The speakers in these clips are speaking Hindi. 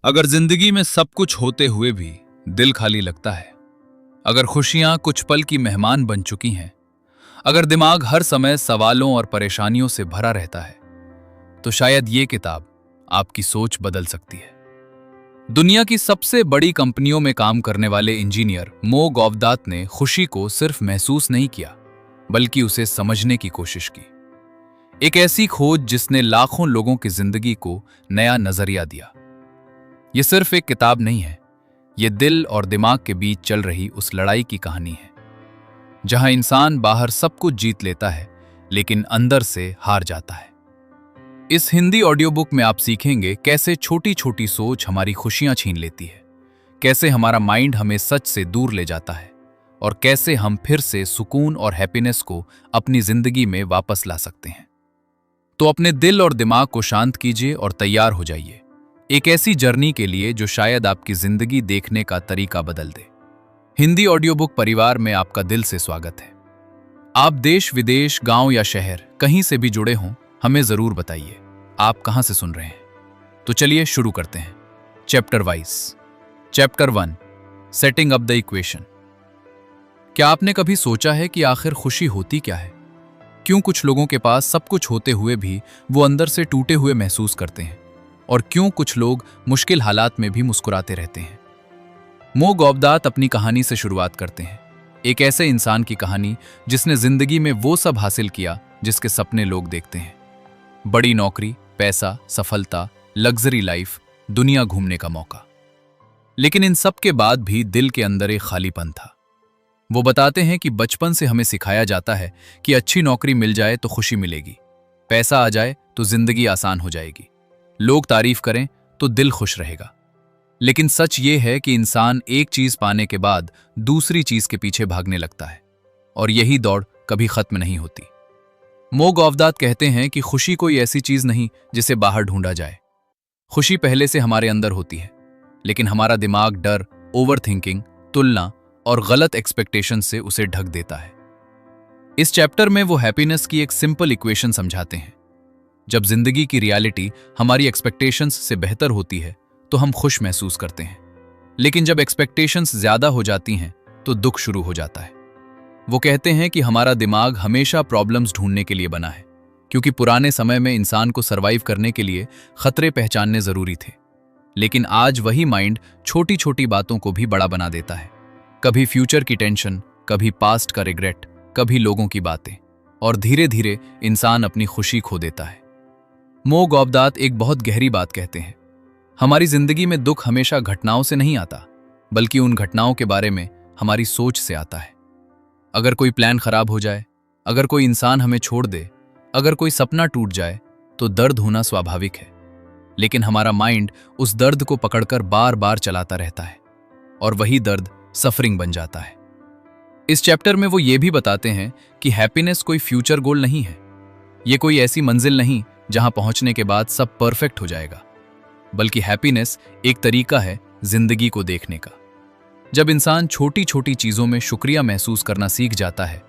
अगर जिंदगी में सब कुछ होते हुए भी दिल खाली लगता है, अगर खुशियां कुछ पल की मेहमान बन चुकी हैं, अगर दिमाग हर समय सवालों और परेशानियों से भरा रहता है, तो शायद ये किताब आपकी सोच बदल सकती है। दुनिया की सबसे बड़ी कंपनियों में काम करने वाले इंजीनियर मो गौवदात ने खुशी को सिर्फ महसूस नहीं किया, बल्कि उसे समझने की कोशिश की। एक ऐसी खोज जिसने लाखों लोगों की जिंदगी को नया नजरिया दिया। यह सिर्फ एक किताब नहीं है, यह दिल और दिमाग के बीच चल रही उस लड़ाई की कहानी है, जहां इंसान बाहर सब कुछ जीत लेता है लेकिन अंदर से हार जाता है। इस हिंदी ऑडियो बुक में आप सीखेंगे कैसे छोटी छोटी सोच हमारी खुशियां छीन लेती है, कैसे हमारा माइंड हमें सच से दूर ले जाता है, और कैसे हम फिर से सुकून और हैप्पीनेस को अपनी जिंदगी में वापस ला सकते हैं। तो अपने दिल और दिमाग को शांत कीजिए और तैयार हो जाइए एक ऐसी जर्नी के लिए जो शायद आपकी जिंदगी देखने का तरीका बदल दे। हिंदी ऑडियो बुक परिवार में आपका दिल से स्वागत है। आप देश विदेश, गांव या शहर कहीं से भी जुड़े हों, हमें जरूर बताइए आप कहां से सुन रहे हैं। तो चलिए शुरू करते हैं chapter wise. Chapter 1, setting up the equation. क्या आपने कभी सोचा है कि आखिर खुशी होती क्या है? क्यों कुछ लोगों के पास सब कुछ होते हुए भी वो अंदर से टूटे हुए महसूस करते हैं, और क्यों कुछ लोग मुश्किल हालात में भी मुस्कुराते रहते हैं? मो गौवदात अपनी कहानी से शुरुआत करते हैं, एक ऐसे इंसान की कहानी जिसने जिंदगी में वो सब हासिल किया जिसके सपने लोग देखते हैं। बड़ी नौकरी, पैसा, सफलता, लग्जरी लाइफ, दुनिया घूमने का मौका। लेकिन इन सब के बाद भी दिल के अंदर एक खालीपन था। वो बताते हैं कि बचपन से हमें सिखाया जाता है कि अच्छी नौकरी मिल जाए तो खुशी मिलेगी, पैसा आ जाए तो जिंदगी आसान हो जाएगी, लोग तारीफ करें तो दिल खुश रहेगा। लेकिन सच ये है कि इंसान एक चीज पाने के बाद दूसरी चीज के पीछे भागने लगता है, और यही दौड़ कभी खत्म नहीं होती। मो गौवदात कहते हैं कि खुशी कोई ऐसी चीज नहीं जिसे बाहर ढूंढा जाए। खुशी पहले से हमारे अंदर होती है, लेकिन हमारा दिमाग डर, ओवर थिंकिंग, तुलना और गलत एक्सपेक्टेशन से उसे ढक देता है। इस चैप्टर में वो हैप्पीनेस की एक सिंपल इक्वेशन समझाते हैं। जब जिंदगी की रियलिटी हमारी एक्सपेक्टेशंस से बेहतर होती है तो हम खुश महसूस करते हैं, लेकिन जब एक्सपेक्टेशंस ज्यादा हो जाती हैं तो दुख शुरू हो जाता है। वो कहते हैं कि हमारा दिमाग हमेशा प्रॉब्लम्स ढूंढने के लिए बना है, क्योंकि पुराने समय में इंसान को सरवाइव करने के लिए खतरे पहचानने जरूरी थे। लेकिन आज वही माइंड छोटी छोटी बातों को भी बड़ा बना देता है। कभी फ्यूचर की टेंशन, कभी पास्ट का रिग्रेट, कभी लोगों की बातें, और धीरे धीरे इंसान अपनी खुशी खो देता है। मो गौवदात एक बहुत गहरी बात कहते हैं, हमारी जिंदगी में दुख हमेशा घटनाओं से नहीं आता, बल्कि उन घटनाओं के बारे में हमारी सोच से आता है। अगर कोई प्लान खराब हो जाए, अगर कोई इंसान हमें छोड़ दे, अगर कोई सपना टूट जाए, तो दर्द होना स्वाभाविक है। लेकिन हमारा माइंड उस दर्द को पकड़कर बार बार चलाता रहता है, और वही दर्द सफरिंग बन जाता है। इस चैप्टर में वो ये भी बताते हैं कि हैप्पीनेस कोई फ्यूचर गोल नहीं है। ये कोई ऐसी मंजिल नहीं जहां पहुंचने के बाद सब परफेक्ट हो जाएगा, बल्कि हैप्पीनेस एक तरीका है जिंदगी को देखने का। जब इंसान छोटी छोटी चीजों में शुक्रिया महसूस करना सीख जाता है,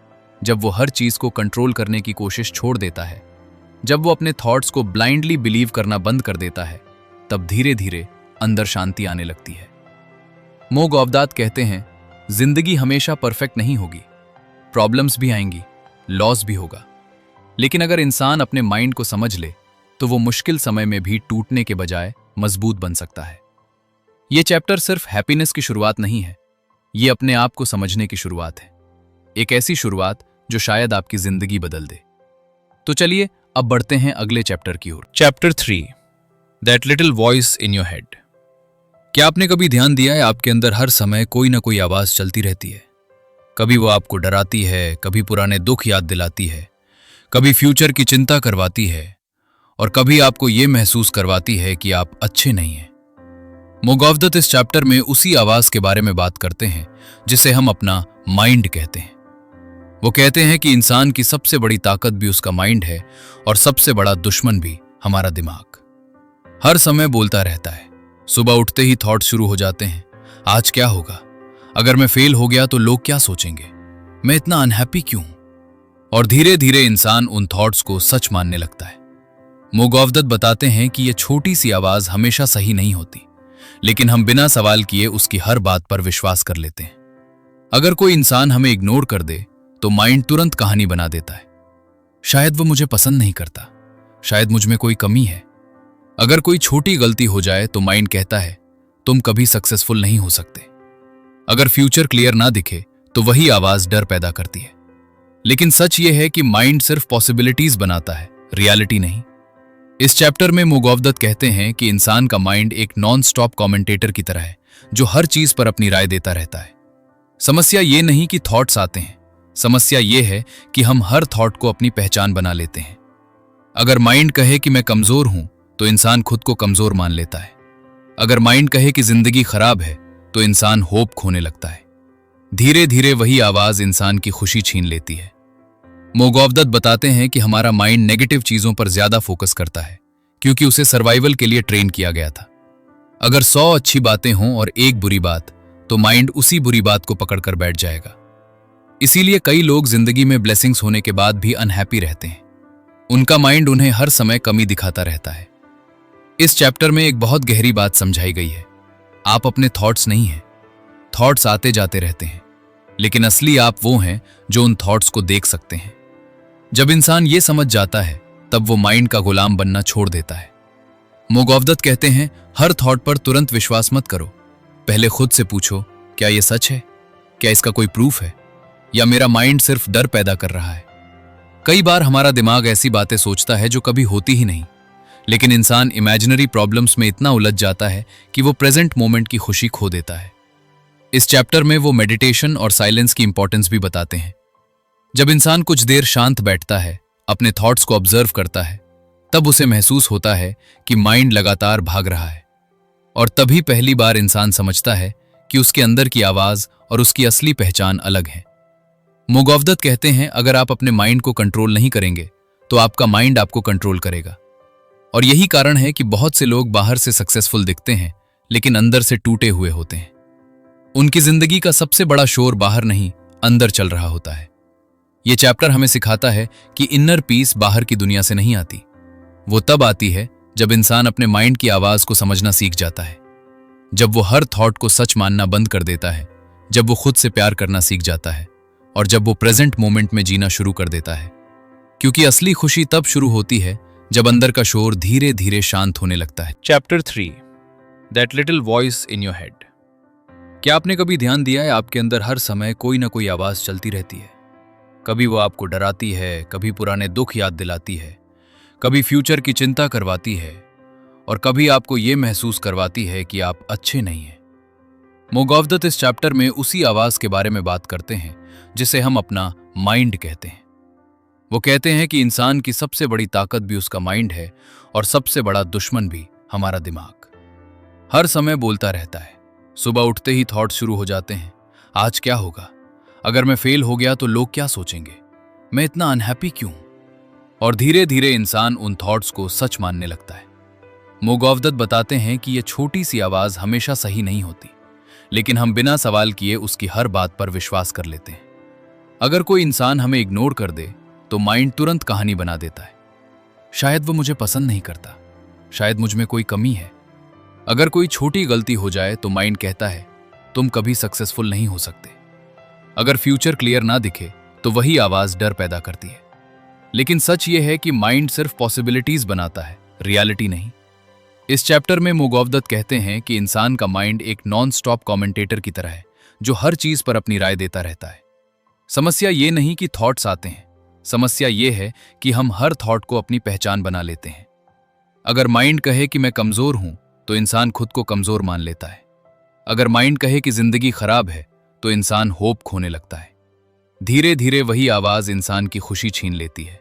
जब वो हर चीज को कंट्रोल करने की कोशिश छोड़ देता है, जब वो अपने थॉट्स को ब्लाइंडली बिलीव करना बंद कर देता है, तब धीरे धीरे अंदर शांति आने लगती है। मो गौवदात कहते हैं, जिंदगी हमेशा परफेक्ट नहीं होगी, प्रॉब्लम्स भी आएंगी, लॉस भी होगा, लेकिन अगर इंसान अपने माइंड को समझ ले तो वो मुश्किल समय में भी टूटने के बजाय मजबूत बन सकता है। ये चैप्टर सिर्फ हैप्पीनेस की शुरुआत नहीं है, ये अपने आप को समझने की शुरुआत है, एक ऐसी शुरुआत जो शायद आपकी जिंदगी बदल दे। तो चलिए अब बढ़ते हैं अगले चैप्टर की ओर। Chapter 3, that little voice in your head. क्या आपने कभी ध्यान दिया है, आपके अंदर हर समय कोई ना कोई आवाज चलती रहती है। कभी वो आपको डराती है, कभी पुराने दुख याद दिलाती है, कभी फ्यूचर की चिंता करवाती है, और कभी आपको ये महसूस करवाती है कि आप अच्छे नहीं हैं। मो गौवदात इस चैप्टर में उसी आवाज के बारे में बात करते हैं जिसे हम अपना माइंड कहते हैं। वो कहते हैं कि इंसान की सबसे बड़ी ताकत भी उसका माइंड है, और सबसे बड़ा दुश्मन भी हमारा दिमाग। हर समय बोलता रहता है। सुबह उठते ही थॉट शुरू हो जाते हैं, आज क्या होगा, अगर मैं फेल हो गया तो लोग क्या सोचेंगे, मैं इतना अनहैप्पी क्यों? और धीरे धीरे इंसान उन थॉट्स को सच मानने लगता है। मो गौवदात बताते हैं कि यह छोटी सी आवाज हमेशा सही नहीं होती, लेकिन हम बिना सवाल किए उसकी हर बात पर विश्वास कर लेते हैं। अगर कोई इंसान हमें इग्नोर कर दे तो माइंड तुरंत कहानी बना देता है। शायद वो मुझे पसंद नहीं करता, शायद मुझ में कोई कमी है। अगर कोई छोटी गलती हो जाए तो माइंड कहता है तुम कभी सक्सेसफुल नहीं हो सकते। अगर फ्यूचर क्लियर ना दिखे तो वही आवाज डर पैदा करती है। लेकिन सच ये है कि माइंड सिर्फ पॉसिबिलिटीज बनाता है, रियलिटी नहीं। इस चैप्टर में मुगौवदत कहते हैं कि इंसान का माइंड एक नॉन स्टॉप कमेंटेटर की तरह है जो हर चीज पर अपनी राय देता रहता है। समस्या ये नहीं कि थॉट्स आते हैं, समस्या ये है कि हम हर थॉट को अपनी पहचान बना लेते हैं। अगर माइंड कहे कि मैं कमजोर हूं तो इंसान खुद को कमजोर मान लेता है। अगर माइंड कहे कि जिंदगी खराब है तो इंसान होप खोने लगता है। धीरे धीरे वही आवाज इंसान की खुशी छीन लेती है। मुगौवदत बताते हैं कि हमारा माइंड नेगेटिव चीजों पर ज्यादा फोकस करता है क्योंकि उसे सर्वाइवल के लिए ट्रेन किया गया था। अगर 100 अच्छी बातें हों और एक बुरी बात, तो माइंड उसी बुरी बात को पकड़कर बैठ जाएगा। इसीलिए कई लोग जिंदगी में ब्लेसिंग्स होने के बाद भी अनहैप्पी रहते हैं। उनका माइंड उन्हें हर समय कमी दिखाता रहता है। इस चैप्टर में एक बहुत गहरी बात समझाई गई है। आप अपने थॉट्स नहीं हैं। थॉट्स आते जाते रहते हैं, लेकिन असली आप वो हैं जो उन थॉट्स को देख सकते हैं। जब इंसान ये समझ जाता है तब वो माइंड का गुलाम बनना छोड़ देता है। मुगौवदत कहते हैं हर थॉट पर तुरंत विश्वास मत करो। पहले खुद से पूछो, क्या ये सच है? क्या इसका कोई प्रूफ है? या मेरा माइंड सिर्फ डर पैदा कर रहा है? कई बार हमारा दिमाग ऐसी बातें सोचता है जो कभी होती ही नहीं, लेकिन इंसान इमेजिनरी प्रॉब्लम्स में इतना उलझ जाता है कि वो प्रेजेंट मोमेंट की खुशी खो देता है। इस चैप्टर में वो मेडिटेशन और साइलेंस की इंपॉर्टेंस भी बताते हैं। जब इंसान कुछ देर शांत बैठता है, अपने थॉट्स को ऑब्जर्व करता है, तब उसे महसूस होता है कि माइंड लगातार भाग रहा है। और तभी पहली बार इंसान समझता है कि उसके अंदर की आवाज और उसकी असली पहचान अलग है। मुगौवदत कहते हैं अगर आप अपने माइंड को कंट्रोल नहीं करेंगे तो आपका माइंड आपको कंट्रोल करेगा। और यही कारण है कि बहुत से लोग बाहर से सक्सेसफुल दिखते हैं लेकिन अंदर से टूटे हुए होते हैं। उनकी जिंदगी का सबसे बड़ा शोर बाहर नहीं, अंदर चल रहा होता है। ये चैप्टर हमें सिखाता है कि इनर पीस बाहर की दुनिया से नहीं आती। वो तब आती है जब इंसान अपने माइंड की आवाज को समझना सीख जाता है, जब वो हर थॉट को सच मानना बंद कर देता है, जब वो खुद से प्यार करना सीख जाता है और जब वो प्रेजेंट मोमेंट में जीना शुरू कर देता है। क्योंकि असली खुशी तब शुरू होती है जब अंदर का शोर धीरे धीरे शांत होने लगता है। Chapter 3, that little voice in your head. क्या आपने कभी ध्यान दिया है आपके अंदर हर समय कोई ना कोई आवाज चलती रहती है? कभी वो आपको डराती है, कभी पुराने दुख याद दिलाती है, कभी फ्यूचर की चिंता करवाती है और कभी आपको ये महसूस करवाती है कि आप अच्छे नहीं हैं। मुगौवदत इस चैप्टर में उसी आवाज के बारे में बात करते हैं जिसे हम अपना माइंड कहते हैं। वो कहते हैं कि इंसान की सबसे बड़ी ताकत भी उसका माइंड है और सबसे बड़ा दुश्मन भी हमारा दिमाग। हर समय बोलता रहता है। सुबह उठते ही थॉट शुरू हो जाते हैं, आज क्या होगा? अगर मैं फेल हो गया तो लोग क्या सोचेंगे? मैं इतना अनहैप्पी क्यों? और धीरे धीरे इंसान उन थॉट्स को सच मानने लगता है। मुगौवदत बताते हैं कि यह छोटी सी आवाज हमेशा सही नहीं होती, लेकिन हम बिना सवाल किए उसकी हर बात पर विश्वास कर लेते हैं। अगर कोई इंसान हमें इग्नोर कर दे तो माइंड तुरंत कहानी बना देता है। शायद वो मुझे पसंद नहीं करता, शायद मुझ में कोई कमी है। अगर कोई छोटी गलती हो जाए तो माइंड कहता है तुम कभी सक्सेसफुल नहीं हो सकते। अगर फ्यूचर क्लियर ना दिखे तो वही आवाज डर पैदा करती है। लेकिन सच ये है कि माइंड सिर्फ पॉसिबिलिटीज बनाता है, रियलिटी नहीं। इस चैप्टर में मुगौवदत कहते हैं कि इंसान का माइंड एक नॉन स्टॉप कमेंटेटर की तरह है जो हर चीज पर अपनी राय देता रहता है। समस्या ये नहीं कि थॉट्स आते हैं, समस्या ये है कि हम हर थॉट को अपनी पहचान बना लेते हैं। अगर माइंड कहे कि मैं कमजोर हूं तो इंसान खुद को कमजोर मान लेता है। अगर माइंड कहे कि जिंदगी खराब है तो इंसान होप खोने लगता है। धीरे धीरे वही आवाज इंसान की खुशी छीन लेती है।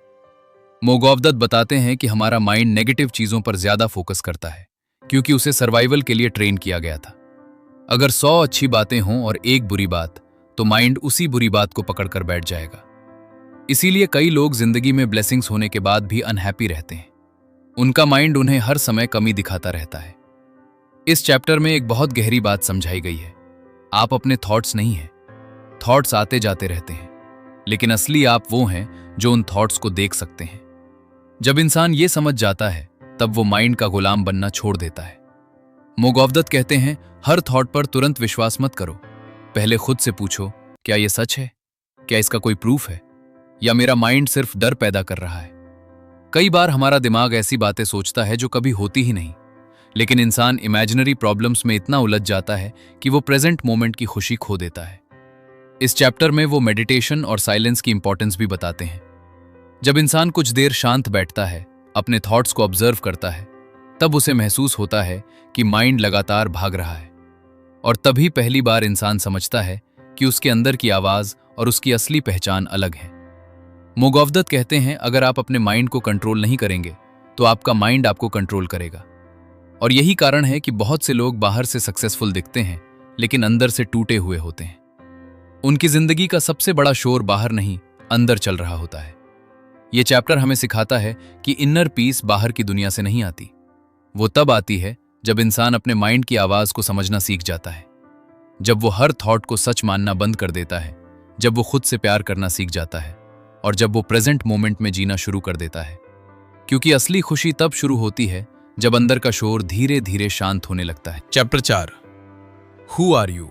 मुगौवदत बताते हैं कि हमारा माइंड नेगेटिव चीजों पर ज्यादा फोकस करता है क्योंकि उसे सर्वाइवल के लिए ट्रेन किया गया था। अगर 100 अच्छी बातें हों और एक बुरी बात, तो माइंड उसी बुरी बात को पकड़कर बैठ जाएगा। इसीलिए कई लोग जिंदगी में ब्लेसिंग्स होने के बाद भी अनहैप्पी रहते हैं। उनका माइंड उन्हें हर समय कमी दिखाता रहता है। इस चैप्टर में एक बहुत गहरी बात समझाई गई है। आप अपने थॉट्स नहीं हैं। थॉट्स आते जाते रहते हैं, लेकिन असली आप वो हैं जो उन थॉट्स को देख सकते हैं। जब इंसान ये समझ जाता है तब वो माइंड का गुलाम बनना छोड़ देता है। मोगौवदत कहते हैं, हर थॉट पर तुरंत विश्वास मत करो। पहले खुद से पूछो, क्या यह सच है? क्या इसका कोई प्रूफ है? या मेरा माइंड सिर्फ डर पैदा कर रहा है? कई बार हमारा दिमाग ऐसी बातें सोचता है जो कभी होती ही नहीं, लेकिन इंसान इमेजिनरी प्रॉब्लम्स में इतना उलझ जाता है कि वो प्रेजेंट मोमेंट की खुशी खो देता है। इस चैप्टर में वो मेडिटेशन और साइलेंस की इंपॉर्टेंस भी बताते हैं। जब इंसान कुछ देर शांत बैठता है, अपने थॉट्स को ऑब्जर्व करता है, तब उसे महसूस होता है कि माइंड लगातार भाग रहा है। और तभी पहली बार इंसान समझता है कि उसके अंदर की आवाज और उसकी असली पहचान अलग है। मोगौवदत कहते हैं, अगर आप अपने माइंड को कंट्रोल नहीं करेंगे तो आपका माइंड आपको कंट्रोल करेगा। और यही कारण है कि बहुत से लोग बाहर से सक्सेसफुल दिखते हैं लेकिन अंदर से टूटे हुए होते हैं। उनकी जिंदगी का सबसे बड़ा शोर बाहर नहीं, अंदर चल रहा होता है। यह चैप्टर हमें सिखाता है कि इनर पीस बाहर की दुनिया से नहीं आती। वो तब आती है जब इंसान अपने माइंड की आवाज को समझना सीख जाता है, जब वो हर थॉट को सच मानना बंद कर देता है, जब वो खुद से प्यार करना सीख जाता है और जब वो प्रेजेंट मोमेंट में जीना शुरू कर देता है। क्योंकि असली खुशी तब शुरू होती है जब अंदर का शोर धीरे धीरे शांत होने लगता है। Chapter 4, who are you?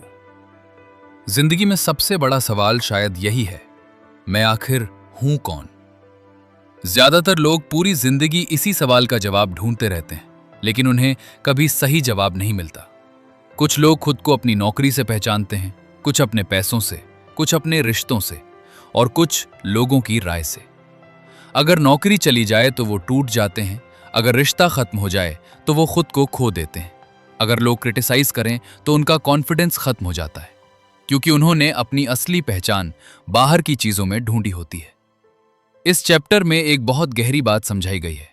जिंदगी में सबसे बड़ा सवाल शायद यही है, मैं आखिर हूं कौन? ज्यादातर लोग पूरी जिंदगी इसी सवाल का जवाब ढूंढते रहते हैं, लेकिन उन्हें कभी सही जवाब नहीं मिलता। कुछ लोग खुद को अपनी नौकरी से पहचानते हैं, कुछ अपने पैसों से, कुछ अपने रिश्तों से और कुछ लोगों की राय से। अगर नौकरी चली जाए तो वो टूट जाते हैं, अगर रिश्ता खत्म हो जाए तो वो खुद को खो देते हैं, अगर लोग क्रिटिसाइज करें तो उनका कॉन्फिडेंस खत्म हो जाता है, क्योंकि उन्होंने अपनी असली पहचान बाहर की चीजों में ढूंढी होती है। इस चैप्टर में एक बहुत गहरी बात समझाई गई है।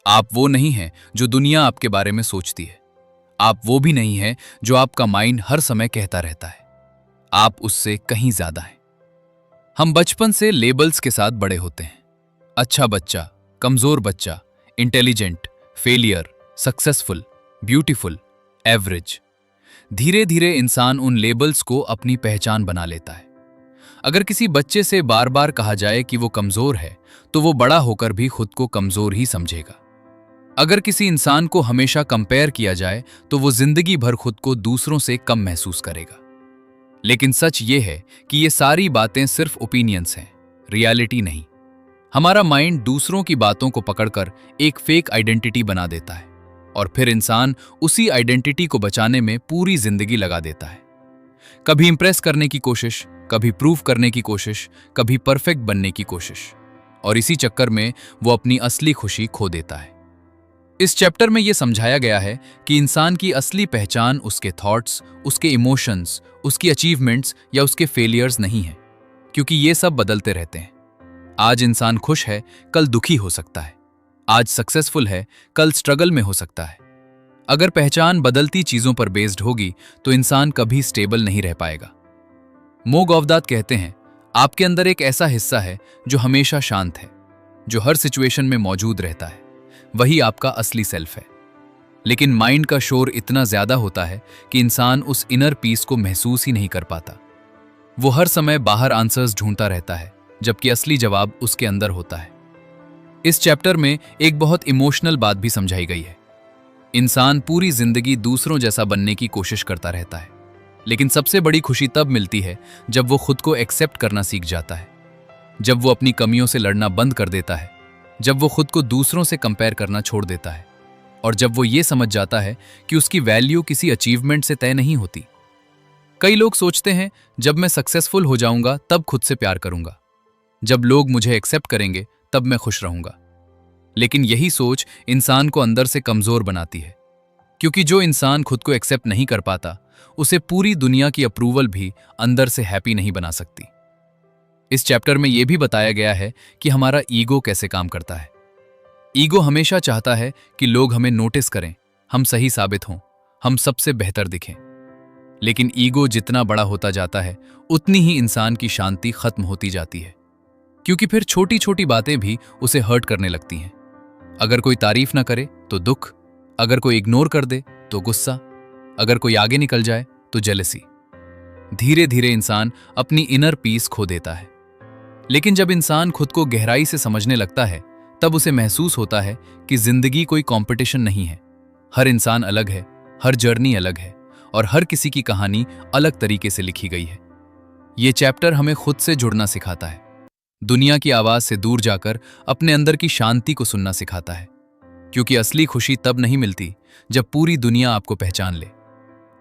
आप वो नहीं हैं जो दुनिया आपके बारे में सोचती है। आप वो भी नहीं हैं जो आपका माइंड हर समय कहता रहता है। आप उससे कहीं ज्यादा हैं। हम बचपन से लेबल्स के साथ बड़े होते हैं, अच्छा बच्चा, कमजोर बच्चा, intelligent, failure, successful, beautiful, average. धीरे धीरे इंसान उन लेबल्स को अपनी पहचान बना लेता है। अगर किसी बच्चे से बार बार कहा जाए कि वो कमजोर है तो वो बड़ा होकर भी खुद को कमजोर ही समझेगा। अगर किसी इंसान को हमेशा कंपेयर किया जाए तो वो जिंदगी भर खुद को दूसरों से कम महसूस करेगा। लेकिन सच ये है कि ये सारी बातें सिर्फ ओपिनियंस हैं, रियलिटी नहीं। हमारा माइंड दूसरों की बातों को पकड़कर एक फेक आइडेंटिटी बना देता है और फिर इंसान उसी आइडेंटिटी को बचाने में पूरी जिंदगी लगा देता है। कभी इंप्रेस करने की कोशिश, कभी प्रूव करने की कोशिश, कभी परफेक्ट बनने की कोशिश, और इसी चक्कर में वो अपनी असली खुशी खो देता है। इस चैप्टर में यह समझाया गया है कि इंसान की असली पहचान उसके थॉट्स, उसके इमोशंस, उसकी अचीवमेंट्स या उसके फेलियर्स नहीं है, क्योंकि ये सब बदलते रहते हैं। आज इंसान खुश है, कल दुखी हो सकता है। आज सक्सेसफुल है, कल स्ट्रगल में हो सकता है। अगर पहचान बदलती चीजों पर बेस्ड होगी तो इंसान कभी स्टेबल नहीं रह पाएगा। मोगौवदत कहते हैं, आपके अंदर एक ऐसा हिस्सा है जो हमेशा शांत है, जो हर सिचुएशन में मौजूद रहता है। वही आपका असली सेल्फ है। लेकिन माइंड का शोर इतना ज्यादा होता है कि इंसान उस इनर पीस को महसूस ही नहीं कर पाता। वो हर समय बाहर आंसर्स ढूंढता रहता है, जबकि असली जवाब उसके अंदर होता है। इस चैप्टर में एक बहुत इमोशनल बात भी समझाई गई है। इंसान पूरी जिंदगी दूसरों जैसा बनने की कोशिश करता रहता है, लेकिन सबसे बड़ी खुशी तब मिलती है जब वो खुद को एक्सेप्ट करना सीख जाता है, जब वो अपनी कमियों से लड़ना बंद कर देता है, जब वो खुद को दूसरों से कंपेयर करना छोड़ देता है, और जब वो ये समझ जाता है कि उसकी वैल्यू किसी अचीवमेंट से तय नहीं होती। कई लोग सोचते हैं, जब मैं सक्सेसफुल हो जाऊंगा तब खुद से प्यार करूंगा, जब लोग मुझे एक्सेप्ट करेंगे तब मैं खुश रहूंगा। लेकिन यही सोच इंसान को अंदर से कमजोर बनाती है, क्योंकि जो इंसान खुद को एक्सेप्ट नहीं कर पाता, उसे पूरी दुनिया की अप्रूवल भी अंदर से हैप्पी नहीं बना सकती। इस चैप्टर में यह भी बताया गया है कि हमारा ईगो कैसे काम करता है। ईगो हमेशा चाहता है कि लोग हमें नोटिस करें, हम सही साबित हों, हम सबसे बेहतर दिखें। लेकिन ईगो जितना बड़ा होता जाता है, उतनी ही इंसान की शांति खत्म होती जाती है, क्योंकि फिर छोटी छोटी बातें भी उसे हर्ट करने लगती हैं। अगर कोई तारीफ ना करे तो दुख, अगर कोई इग्नोर कर दे तो गुस्सा, अगर कोई आगे निकल जाए तो जेलसी। धीरे धीरे इंसान अपनी इनर पीस खो देता है। लेकिन जब इंसान खुद को गहराई से समझने लगता है, तब उसे महसूस होता है कि जिंदगी कोई कंपटीशन नहीं है। हर इंसान अलग है, हर जर्नी अलग है और हर किसी की कहानी अलग तरीके से लिखी गई है। ये चैप्टर हमें खुद से जुड़ना सिखाता है, दुनिया की आवाज से दूर जाकर अपने अंदर की शांति को सुनना सिखाता है, क्योंकि असली खुशी तब नहीं मिलती जब पूरी दुनिया आपको पहचान ले।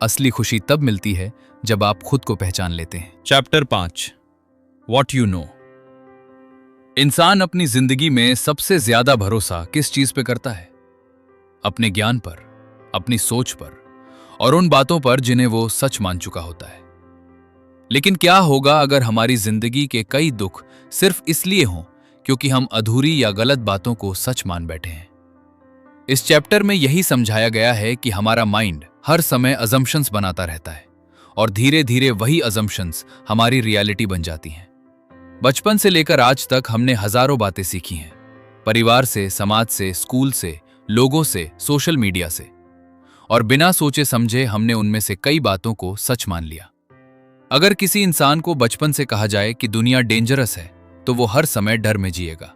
असली खुशी तब मिलती है जब आप खुद को पहचान लेते हैं। Chapter 5, what you know. इंसान अपनी जिंदगी में सबसे ज्यादा भरोसा किस चीज पे करता है? अपने ज्ञान पर, अपनी सोच पर और उन बातों पर जिन्हें वो सच मान चुका होता है। लेकिन क्या होगा अगर हमारी जिंदगी के कई दुख सिर्फ इसलिए हों क्योंकि हम अधूरी या गलत बातों को सच मान बैठे हैं? इस चैप्टर में यही समझाया गया है कि हमारा माइंड हर समय अजम्पशंस बनाता रहता है और धीरे धीरे वही अजम्पशंस हमारी रियलिटी बन जाती हैं। बचपन से लेकर आज तक हमने हजारों बातें सीखी हैं, परिवार से, समाज से, स्कूल से, लोगों से, सोशल मीडिया से, और बिना सोचे समझे हमने उनमें से कई बातों को सच मान लिया। अगर किसी इंसान को बचपन से कहा जाए कि दुनिया डेंजरस है तो वो हर समय डर में जिएगा।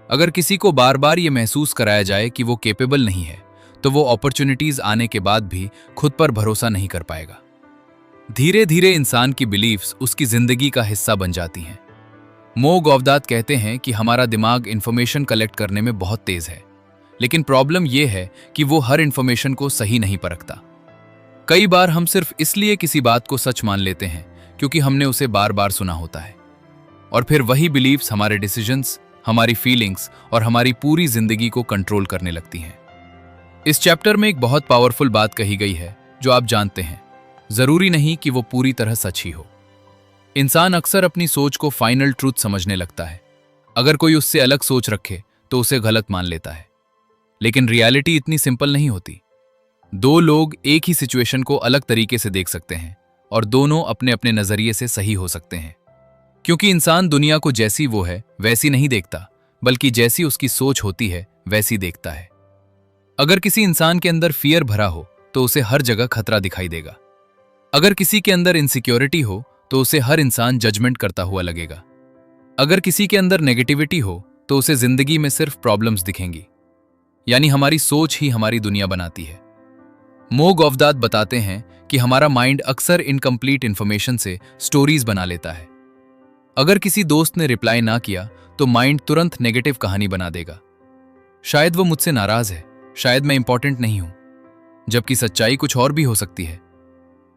अगर किसी को बार बार ये महसूस कराया जाए कि वो कैपेबल नहीं है तो वो अपॉर्चुनिटीज आने के बाद भी खुद पर भरोसा नहीं कर पाएगा। धीरे धीरे इंसान की बिलीफ्स उसकी जिंदगी का हिस्सा बन जाती हैं। मो गौवदात कहते हैं कि हमारा दिमाग इंफॉर्मेशन कलेक्ट करने में बहुत तेज है, लेकिन प्रॉब्लम यह है कि वो हर इंफॉर्मेशन को सही नहीं परखता। कई बार हम सिर्फ इसलिए किसी बात को सच मान लेते हैं क्योंकि हमने उसे बार बार सुना होता है, और फिर वही बिलीफ्स हमारे डिसीजंस, हमारी फीलिंग्स और हमारी पूरी जिंदगी को कंट्रोल करने लगती हैं। इस चैप्टर में एक बहुत पावरफुल बात कही गई है जो आप जानते हैं, जरूरी नहीं कि वो पूरी तरह सच ही हो। इंसान अक्सर अपनी सोच को फाइनल ट्रूथ समझने लगता है। अगर कोई उससे अलग सोच रखे तो उसे गलत मान लेता है, लेकिन रियलिटी इतनी सिंपल नहीं होती। दो लोग एक ही सिचुएशन को अलग तरीके से देख सकते हैं और दोनों अपने अपने नजरिए से सही हो सकते हैं, क्योंकि इंसान दुनिया को जैसी वो है वैसी नहीं देखता, बल्कि जैसी उसकी सोच होती है वैसी देखता है। अगर किसी इंसान के अंदर फियर भरा हो तो उसे हर जगह खतरा दिखाई देगा। अगर किसी के अंदर इनसिक्योरिटी हो तो उसे हर इंसान जजमेंट करता हुआ लगेगा। अगर किसी के अंदर नेगेटिविटी हो तो उसे जिंदगी में सिर्फ प्रॉब्लम्स दिखेंगी। यानी हमारी सोच ही हमारी दुनिया बनाती है। मो गौवदात बताते हैं कि हमारा माइंड अक्सर इनकम्प्लीट इंफॉर्मेशन से स्टोरीज बना लेता है। अगर किसी दोस्त ने रिप्लाई ना किया तो माइंड तुरंत नेगेटिव कहानी बना देगा। शायद वो मुझसे नाराज है, शायद मैं इंपॉर्टेंट नहीं हूं, जबकि सच्चाई कुछ और भी हो सकती है।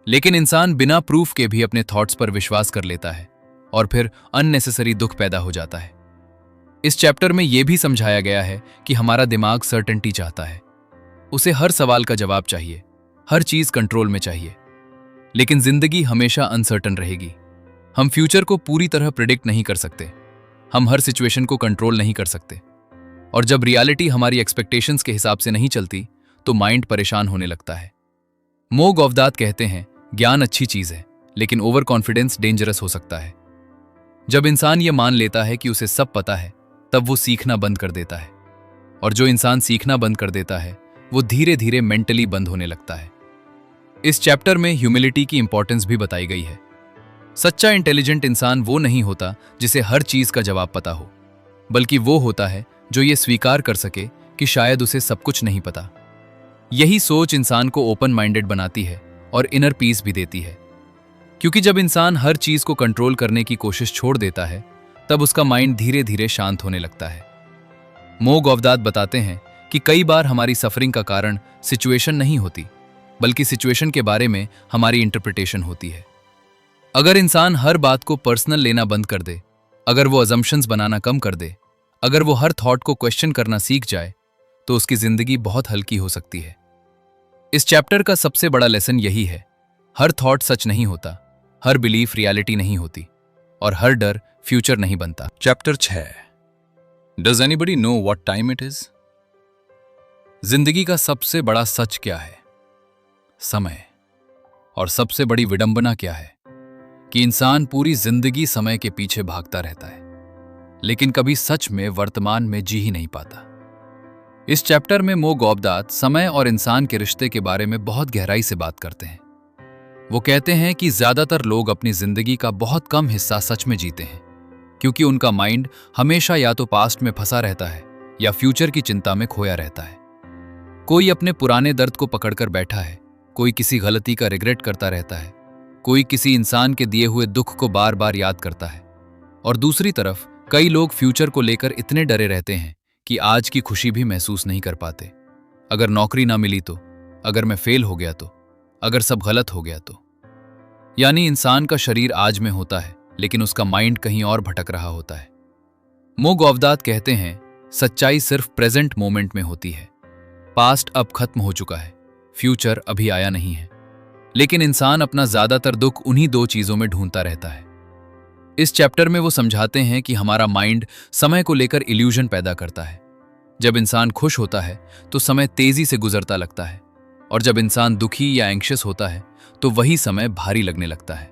लेकिन इंसान बिना प्रूफ के भी अपने थॉट्स पर विश्वास कर लेता है और फिर अननेसेसरी दुख पैदा हो जाता है। इस चैप्टर में यह भी समझाया गया है कि हमारा दिमाग सर्टेनिटी चाहता है। उसे हर सवाल का जवाब चाहिए, हर चीज कंट्रोल में चाहिए। लेकिन जिंदगी हमेशा अनसर्टन रहेगी। हम फ्यूचर को पूरी तरह प्रिडिक्ट नहीं कर सकते, हम हर सिचुएशन को कंट्रोल नहीं कर सकते, और जब रियलिटी हमारी एक्सपेक्टेशंस के हिसाब से नहीं चलती तो माइंड परेशान होने लगता है। मो गौवदात कहते हैं, ज्ञान अच्छी चीज है लेकिन ओवर कॉन्फिडेंस डेंजरस हो सकता है। जब इंसान ये मान लेता है कि उसे सब पता है तब वो सीखना बंद कर देता है, और जो इंसान सीखना बंद कर देता है वो धीरे धीरे मेंटली बंद होने लगता है। इस चैप्टर में ह्यूमिलिटी की इंपॉर्टेंस भी बताई गई है। सच्चा इंटेलिजेंट इंसान वो नहीं होता जिसे हर चीज का जवाब पता हो, बल्कि वो होता है जो ये स्वीकार कर सके कि शायद उसे सब कुछ नहीं पता। यही सोच इंसान को ओपन माइंडेड बनाती है और इनर पीस भी देती है, क्योंकि जब इंसान हर चीज को कंट्रोल करने की कोशिश छोड़ देता है तब उसका माइंड धीरे धीरे शांत होने लगता है। मो गौवदात बताते हैं कि कई बार हमारी सफरिंग का कारण सिचुएशन नहीं होती, बल्कि सिचुएशन के बारे में हमारी इंटरप्रिटेशन होती है। अगर इंसान हर बात को पर्सनल लेना बंद कर दे, अगर वो अजम्पशंस बनाना कम कर दे, अगर वो हर थॉट को क्वेश्चन करना सीख जाए तो उसकी जिंदगी बहुत हल्की हो सकती है। इस चैप्टर का सबसे बड़ा लेसन यही है, हर थॉट सच नहीं होता, हर बिलीफ रियलिटी नहीं होती, और हर डर फ्यूचर नहीं बनता। Chapter 6, does anybody know what time it is? जिंदगी का सबसे बड़ा सच क्या है? समय। और सबसे बड़ी विडंबना क्या है कि इंसान पूरी जिंदगी समय के पीछे भागता रहता है, लेकिन कभी सच में वर्तमान में जी ही नहीं पाता। इस चैप्टर में मो गौवदात समय और इंसान के रिश्ते के बारे में बहुत गहराई से बात करते हैं। वो कहते हैं कि ज्यादातर लोग अपनी जिंदगी का बहुत कम हिस्सा सच में जीते हैं, क्योंकि उनका माइंड हमेशा या तो पास्ट में फंसा रहता है या फ्यूचर की चिंता में खोया रहता है। कोई अपने पुराने दर्द को पकड़कर बैठा है कोई किसी गलती का रिग्रेट करता रहता है, कोई किसी इंसान के दिए हुए दुख को बार बार याद करता है, और दूसरी तरफ कई लोग फ्यूचर को लेकर इतने डरे रहते हैं कि आज की खुशी भी महसूस नहीं कर पाते। अगर नौकरी ना मिली तो, अगर मैं फेल हो गया तो, अगर सब गलत हो गया तो। यानी इंसान का शरीर आज में होता है, लेकिन उसका माइंड कहीं और भटक रहा होता है। मो गौवदात कहते हैं, सच्चाई सिर्फ प्रेजेंट मोमेंट में होती है। पास्ट अब खत्म हो चुका है, फ्यूचर अभी आया नहीं है, लेकिन इंसान अपना ज्यादातर दुख उन्हीं दो चीजों में ढूंढता रहता है। इस चैप्टर में वो समझाते हैं कि हमारा माइंड समय को लेकर इल्यूजन पैदा करता है। जब इंसान खुश होता है तो समय तेजी से गुजरता लगता है, और जब इंसान दुखी या एंग्शियस होता है तो वही समय भारी लगने लगता है।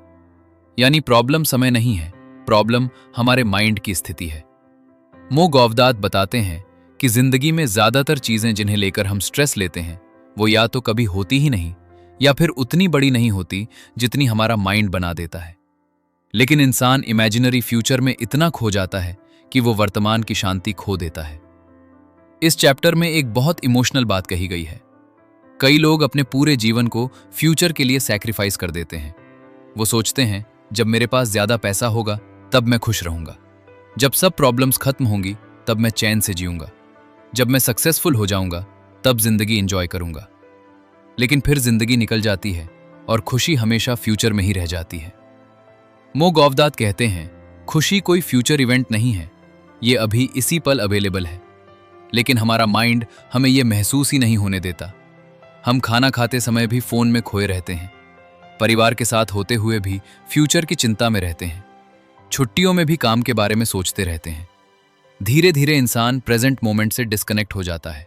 यानी प्रॉब्लम समय नहीं है, प्रॉब्लम हमारे माइंड की स्थिति है। मो गौवदात बताते हैं कि जिंदगी में ज्यादातर चीजें जिन्हें लेकर हम स्ट्रेस लेते हैं वो या तो कभी होती ही नहीं, या फिर उतनी बड़ी नहीं होती जितनी हमारा माइंड बना देता है। लेकिन इंसान इमेजिनरी फ्यूचर में इतना खो जाता है कि वो वर्तमान की शांति खो देता है। इस चैप्टर में एक बहुत इमोशनल बात कही गई है। कई लोग अपने पूरे जीवन को फ्यूचर के लिए सैक्रिफाइस कर देते हैं। वो सोचते हैं, जब मेरे पास ज्यादा पैसा होगा तब मैं खुश रहूंगा, जब सब प्रॉब्लम्स खत्म होंगी तब मैं चैन से जीऊंगा, जब मैं सक्सेसफुल हो जाऊंगा तब जिंदगी एंजॉय करूंगा। लेकिन फिर जिंदगी निकल जाती है और खुशी हमेशा फ्यूचर में ही रह जाती है। मो गौवदात कहते हैं, खुशी कोई फ्यूचर इवेंट नहीं है, ये अभी इसी पल अवेलेबल है, लेकिन हमारा माइंड हमें ये महसूस ही नहीं होने देता। हम खाना खाते समय भी फोन में खोए रहते हैं, परिवार के साथ होते हुए भी फ्यूचर की चिंता में रहते हैं, छुट्टियों में भी काम के बारे में सोचते रहते हैं। धीरे धीरे इंसान प्रेजेंट मोमेंट से डिस्कनेक्ट हो जाता है।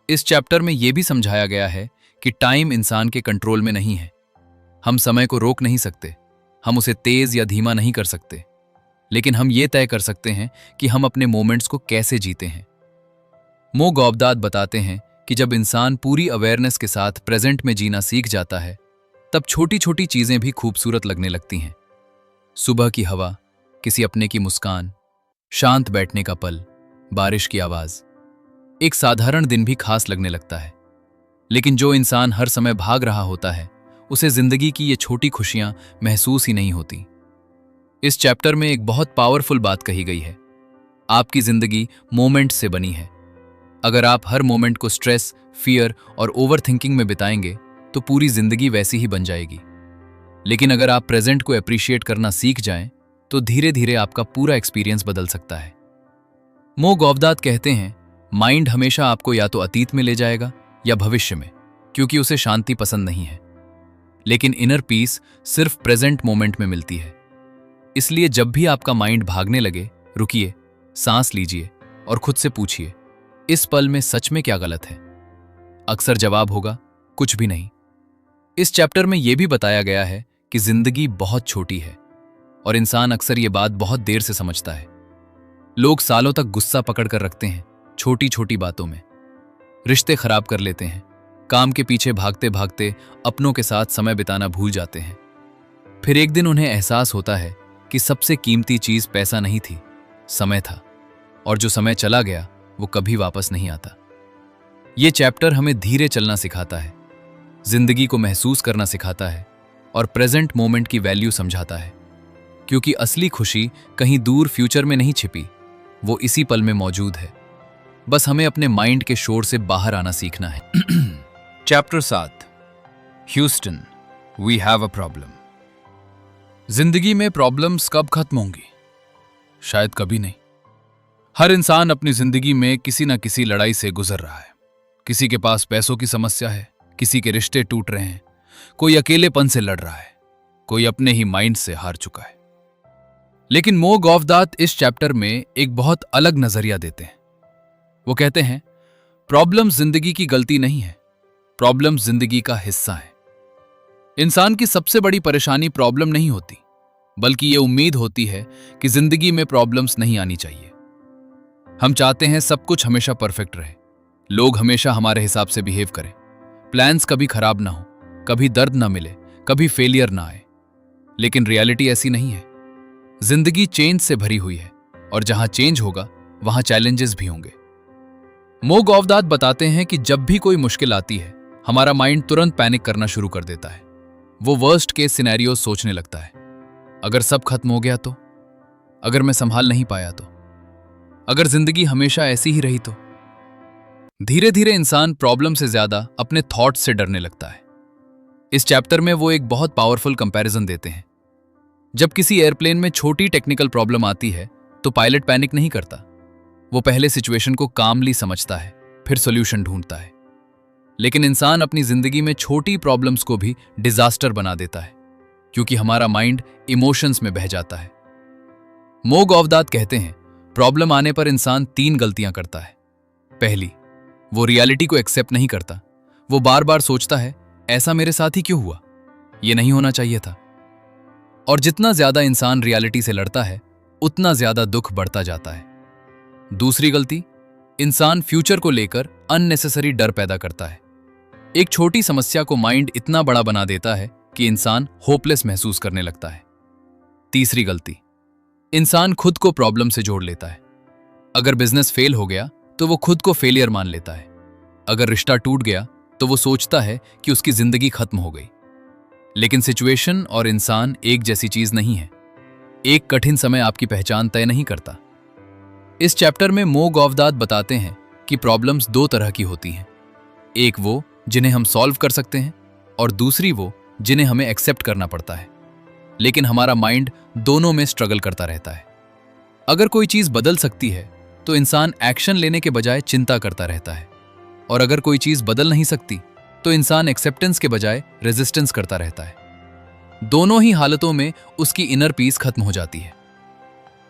इस चैप्टर में यह भी समझाया गया है कि टाइम इंसान के कंट्रोल में नहीं है। हम समय को रोक नहीं सकते, हम उसे तेज या धीमा नहीं कर सकते, लेकिन हम ये तय कर सकते हैं कि हम अपने मोमेंट्स को कैसे जीते हैं। मो गौवदात बताते हैं कि जब इंसान पूरी अवेयरनेस के साथ प्रेजेंट में जीना सीख जाता है तब छोटी छोटी चीजें भी खूबसूरत लगने लगती हैं। सुबह की हवा, किसी अपने की मुस्कान, शांत बैठने का पल, बारिश की आवाज, एक साधारण दिन भी खास लगने लगता है। लेकिन जो इंसान हर समय भाग रहा होता है उसे जिंदगी की ये छोटी खुशियां महसूस ही नहीं होती। इस चैप्टर में एक बहुत पावरफुल बात कही गई है, आपकी जिंदगी मोमेंट से बनी है। अगर आप हर मोमेंट को स्ट्रेस, फियर और ओवर थिंकिंग में बिताएंगे तो पूरी जिंदगी वैसी ही बन जाएगी। लेकिन अगर आप प्रेजेंट को अप्रिशिएट करना सीख जाएं तो धीरे धीरे आपका पूरा एक्सपीरियंस बदल सकता है। मो गौवदात कहते हैं, माइंड हमेशा आपको या तो अतीत में ले जाएगा या भविष्य में, क्योंकि उसे शांति पसंद नहीं है। लेकिन इनर पीस सिर्फ प्रेजेंट मोमेंट में मिलती है। इसलिए जब भी आपका माइंड भागने लगे, रुकिए, सांस लीजिए और खुद से पूछिए, इस पल में सच में क्या गलत है? अक्सर जवाब होगा, कुछ भी नहीं। इस चैप्टर में यह भी बताया गया है कि जिंदगी बहुत छोटी है और इंसान अक्सर ये बात बहुत देर से समझता है। लोग सालों तक गुस्सा पकड़ कर रखते हैं छोटी छोटी बातों में, रिश्ते खराब कर लेते हैं, काम के पीछे भागते भागते अपनों के साथ समय बिताना भूल जाते हैं। फिर एक दिन उन्हें एहसास होता है कि सबसे कीमती चीज पैसा नहीं थी, समय था, और जो समय चला गया वो कभी वापस नहीं आता। ये चैप्टर हमें धीरे चलना सिखाता है, जिंदगी को महसूस करना सिखाता है और प्रेजेंट मोमेंट की वैल्यू समझाता है, क्योंकि असली खुशी कहीं दूर फ्यूचर में नहीं छिपी, वो इसी पल में मौजूद है। बस हमें अपने माइंड के शोर से बाहर आना सीखना है। Chapter 7, Houston, we have a problem. जिंदगी में प्रॉब्लम्स कब खत्म होंगी? शायद कभी नहीं। हर इंसान अपनी जिंदगी में किसी न किसी लड़ाई से गुजर रहा है। किसी के पास पैसों की समस्या है, किसी के रिश्ते टूट रहे हैं, कोई अकेलेपन से लड़ रहा है, कोई अपने ही माइंड से हार चुका है। लेकिन मो गौवदात इस चैप्टर में एक बहुत अलग नजरिया देते हैं। वो कहते हैं, प्रॉब्लम्स जिंदगी की गलती नहीं है, प्रॉब्लम्स जिंदगी का हिस्सा है। इंसान की सबसे बड़ी परेशानी प्रॉब्लम नहीं होती, बल्कि ये उम्मीद होती है कि जिंदगी में प्रॉब्लम्स नहीं आनी चाहिए। हम चाहते हैं सब कुछ हमेशा परफेक्ट रहे, लोग हमेशा हमारे हिसाब से बिहेव करें, प्लान्स कभी खराब ना हो, कभी दर्द ना मिले, कभी फेलियर ना आए। लेकिन रियलिटी ऐसी नहीं है। जिंदगी चेंज से भरी हुई है और जहां चेंज होगा वहां चैलेंजेस भी होंगे। मो गौवदात बताते हैं कि जब भी कोई मुश्किल आती है हमारा माइंड तुरंत पैनिक करना शुरू कर देता है। वो वर्स्ट केस सिनेरियो सोचने लगता है। अगर सब खत्म हो गया तो, अगर मैं संभाल नहीं पाया तो, अगर जिंदगी हमेशा ऐसी ही रही तो। धीरे धीरे इंसान प्रॉब्लम से ज्यादा अपने थॉट्स से डरने लगता है। इस चैप्टर में वो एक बहुत पावरफुल कंपैरिजन देते हैं। जब किसी एयरप्लेन में छोटी टेक्निकल प्रॉब्लम आती है तो पायलट पैनिक नहीं करता। वो पहले सिचुएशन को कामली समझता है, फिर सॉल्यूशन ढूंढता है। लेकिन इंसान अपनी जिंदगी में छोटी प्रॉब्लम्स को भी डिजास्टर बना देता है, क्योंकि हमारा माइंड इमोशंस में बह जाता है। मो गौवदात कहते हैं, प्रॉब्लम आने पर इंसान 3 गलतियां करता है। पहली, वो रियलिटी को एक्सेप्ट नहीं करता। वो बार बार सोचता है, ऐसा मेरे साथ ही क्यों हुआ, ये नहीं होना चाहिए था। और जितना ज्यादा इंसान रियलिटी से लड़ता है, उतना ज्यादा दुख बढ़ता जाता है। दूसरी गलती, इंसान फ्यूचर को लेकर अननेसेसरी डर पैदा करता है। एक छोटी समस्या को माइंड इतना बड़ा बना देता है कि इंसान होपलेस महसूस करने लगता है। तीसरी गलती, इंसान खुद को प्रॉब्लम से जोड़ लेता है। अगर बिजनेस फेल हो गया तो वो खुद को फेलियर मान लेता है। अगर रिश्ता टूट गया तो वो सोचता है कि उसकी जिंदगी खत्म हो गई। लेकिन सिचुएशन और इंसान एक जैसी चीज नहीं है। एक कठिन समय आपकी पहचान तय नहीं करता। इस चैप्टर में मो गौवदात बताते हैं कि प्रॉब्लम्स 2 तरह की होती हैं। एक वो जिन्हें हम सॉल्व कर सकते हैं, और दूसरी वो जिन्हें हमें एक्सेप्ट करना पड़ता है। लेकिन हमारा माइंड दोनों में स्ट्रगल करता रहता है। अगर कोई चीज बदल सकती है तो इंसान एक्शन लेने के बजाय चिंता करता रहता है, और अगर कोई चीज बदल नहीं सकती तो इंसान एक्सेप्टेंस के बजाय रेजिस्टेंस करता रहता है। दोनों ही हालतों में उसकी इनर पीस खत्म हो जाती है।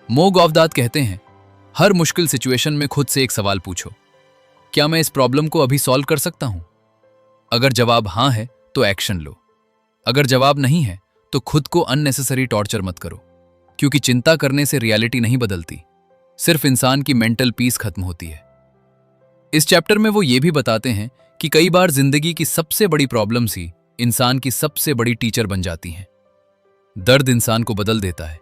मो गौवदात कहते हैं, हर मुश्किल सिचुएशन में खुद से एक सवाल पूछो, क्या मैं इस प्रॉब्लम को अभी सॉल्व कर सकता हूं? अगर जवाब हां है तो एक्शन लो। अगर जवाब नहीं है तो खुद को अननेसेसरी टॉर्चर मत करो, क्योंकि चिंता करने से रियलिटी नहीं बदलती, सिर्फ इंसान की मेंटल पीस खत्म होती है। इस चैप्टर में वो ये भी बताते हैं कि कई बार जिंदगी की सबसे बड़ी प्रॉब्लम्स ही इंसान की सबसे बड़ी टीचर बन जाती हैं। दर्द इंसान को बदल देता है।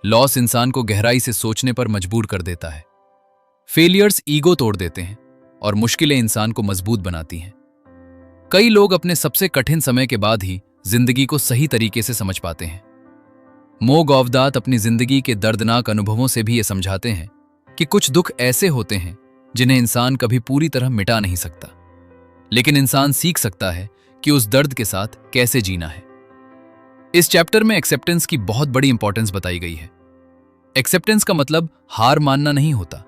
लॉस इंसान को गहराई से सोचने पर मजबूर कर देता है। फेलियर्स ईगो तोड़ देते हैं, और मुश्किलें इंसान को मजबूत बनाती हैं। कई लोग अपने सबसे कठिन समय के बाद ही जिंदगी को सही तरीके से समझ पाते हैं। मो गौवदात अपनी जिंदगी के दर्दनाक अनुभवों से भी ये समझाते हैं कि कुछ दुख ऐसे होते हैं जिन्हें इंसान कभी पूरी तरह मिटा नहीं सकता, लेकिन इंसान सीख सकता है कि उस दर्द के साथ कैसे जीना है। इस चैप्टर में एक्सेप्टेंस की बहुत बड़ी इंपॉर्टेंस बताई गई है। एक्सेप्टेंस का मतलब हार मानना नहीं होता।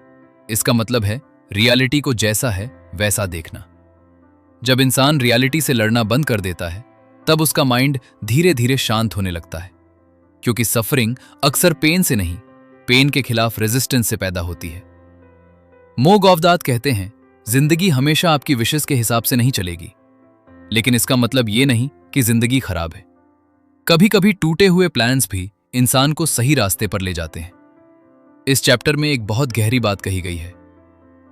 इसका मतलब है रियलिटी को जैसा है वैसा देखना। जब इंसान रियलिटी से लड़ना बंद कर देता है, तब उसका माइंड धीरे धीरे शांत होने लगता है, क्योंकि सफरिंग अक्सर पेन से नहीं, पेन के खिलाफ रेजिस्टेंस से पैदा होती है। मो गौवदात कहते हैं, जिंदगी हमेशा आपकी विशेस के हिसाब से नहीं चलेगी, लेकिन इसका मतलब ये नहीं कि जिंदगी खराब है। कभी कभी टूटे हुए प्लान्स भी इंसान को सही रास्ते पर ले जाते हैं। इस चैप्टर में एक बहुत गहरी बात कही गई है।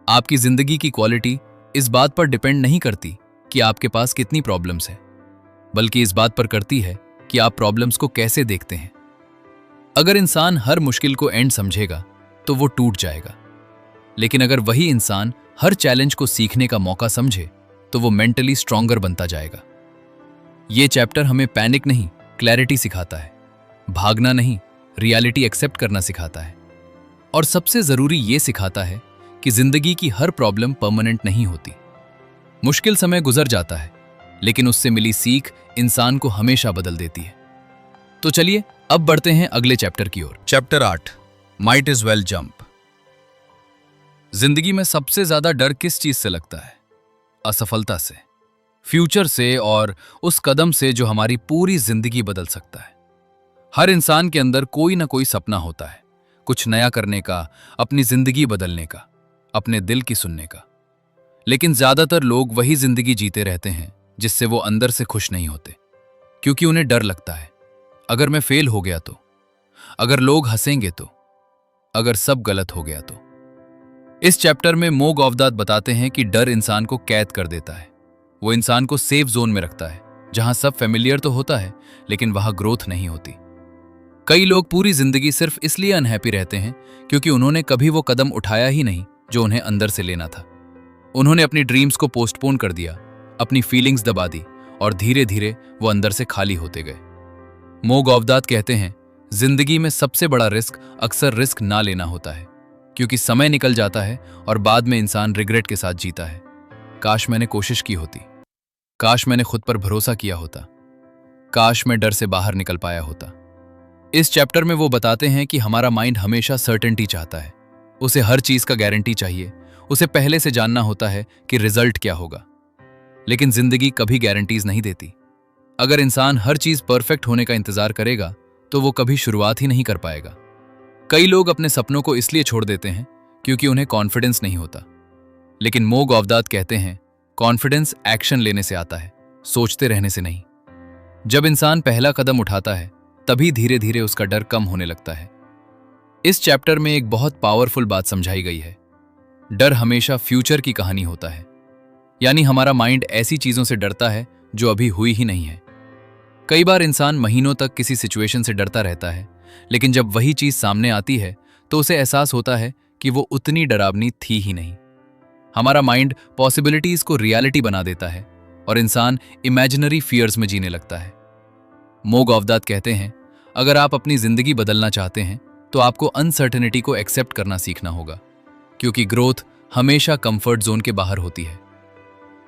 आपकी जिंदगी की क्वालिटी इस बात पर डिपेंड नहीं करती कि आपके पास कितनी प्रॉब्लम्स है, बल्कि इस बात पर करती है कि आप प्रॉब्लम्स को कैसे देखते हैं। अगर इंसान हर मुश्किल को एंड समझेगा तो वो टूट जाएगा, लेकिन अगर वही इंसान हर चैलेंज को सीखने का मौका समझे तो वो मेंटली स्ट्रॉन्गर बनता जाएगा। ये चैप्टर हमें पैनिक नहीं, क्लैरिटी सिखाता है। भागना नहीं, रियलिटी एक्सेप्ट करना सिखाता है। और सबसे जरूरी ये सिखाता है कि जिंदगी की हर प्रॉब्लम परमानेंट नहीं होती। मुश्किल समय गुजर जाता है, लेकिन उससे मिली सीख इंसान को हमेशा बदल देती है। तो चलिए अब बढ़ते हैं अगले चैप्टर की ओर। Chapter 8, might is well jump. जिंदगी में सबसे ज्यादा डर किस चीज से लगता है? असफलता से, फ्यूचर से, और उस कदम से जो हमारी पूरी जिंदगी बदल सकता है। हर इंसान के अंदर कोई ना कोई सपना होता है, कुछ नया करने का, अपनी जिंदगी बदलने का, अपने दिल की सुनने का। लेकिन ज्यादातर लोग वही जिंदगी जीते रहते हैं जिससे वो अंदर से खुश नहीं होते, क्योंकि उन्हें डर लगता है, अगर मैं फेल हो गया तो, अगर लोग हंसेंगे तो, अगर सब गलत हो गया तो। इस चैप्टर में मो गौवदात बताते हैं कि डर इंसान को कैद कर देता है। वो इंसान को सेफ जोन में रखता है, जहां सब फेमिलियर तो होता है, लेकिन वहां ग्रोथ नहीं होती। कई लोग पूरी जिंदगी सिर्फ इसलिए अनहैप्पी रहते हैं क्योंकि उन्होंने कभी वो कदम उठाया ही नहीं जो उन्हें अंदर से लेना था। उन्होंने अपनी ड्रीम्स को पोस्टपोन कर दिया, अपनी फीलिंग्स दबा दी और धीरे धीरे वो अंदर से खाली होते गए। मो गौवदात कहते हैं, जिंदगी में सबसे बड़ा रिस्क अक्सर रिस्क ना लेना होता है, क्योंकि समय निकल जाता है और बाद में इंसान रिग्रेट के साथ जीता है। काश मैंने कोशिश की होती, काश मैंने खुद पर भरोसा किया होता, काश मैं डर से बाहर निकल पाया होता। इस चैप्टर में वो बताते हैं कि हमारा माइंड हमेशा सर्टेनिटी चाहता है, उसे हर चीज का गारंटी चाहिए, उसे पहले से जानना होता है कि रिजल्ट क्या होगा। लेकिन जिंदगी कभी गारंटीज नहीं देती। अगर इंसान हर चीज परफेक्ट होने का इंतजार करेगा तो वो कभी शुरुआत ही नहीं कर पाएगा। कई लोग अपने सपनों को इसलिए छोड़ देते हैं क्योंकि उन्हें कॉन्फिडेंस नहीं होता। लेकिन मो गौवदात कहते हैं, कॉन्फिडेंस एक्शन लेने से आता है, सोचते रहने से नहीं। जब इंसान पहला कदम उठाता है तभी धीरे धीरे उसका डर कम होने लगता है। इस चैप्टर में एक बहुत पावरफुल बात समझाई गई है। डर हमेशा फ्यूचर की कहानी होता है, यानी हमारा माइंड ऐसी चीजों से डरता है जो अभी हुई ही नहीं है। कई बार इंसान महीनों तक किसी सिचुएशन से डरता रहता है, लेकिन जब वही चीज सामने आती है तो उसे एहसास होता है कि वो उतनी डरावनी थी ही नहीं। हमारा माइंड पॉसिबिलिटीज को रियलिटी बना देता है और इंसान इमेजिनरी फियर्स में जीने लगता है। मो गौवदात कहते हैं, अगर आप अपनी जिंदगी बदलना चाहते हैं तो आपको अनसर्टेनिटी को एक्सेप्ट करना सीखना होगा, क्योंकि ग्रोथ हमेशा कंफर्ट जोन के बाहर होती है।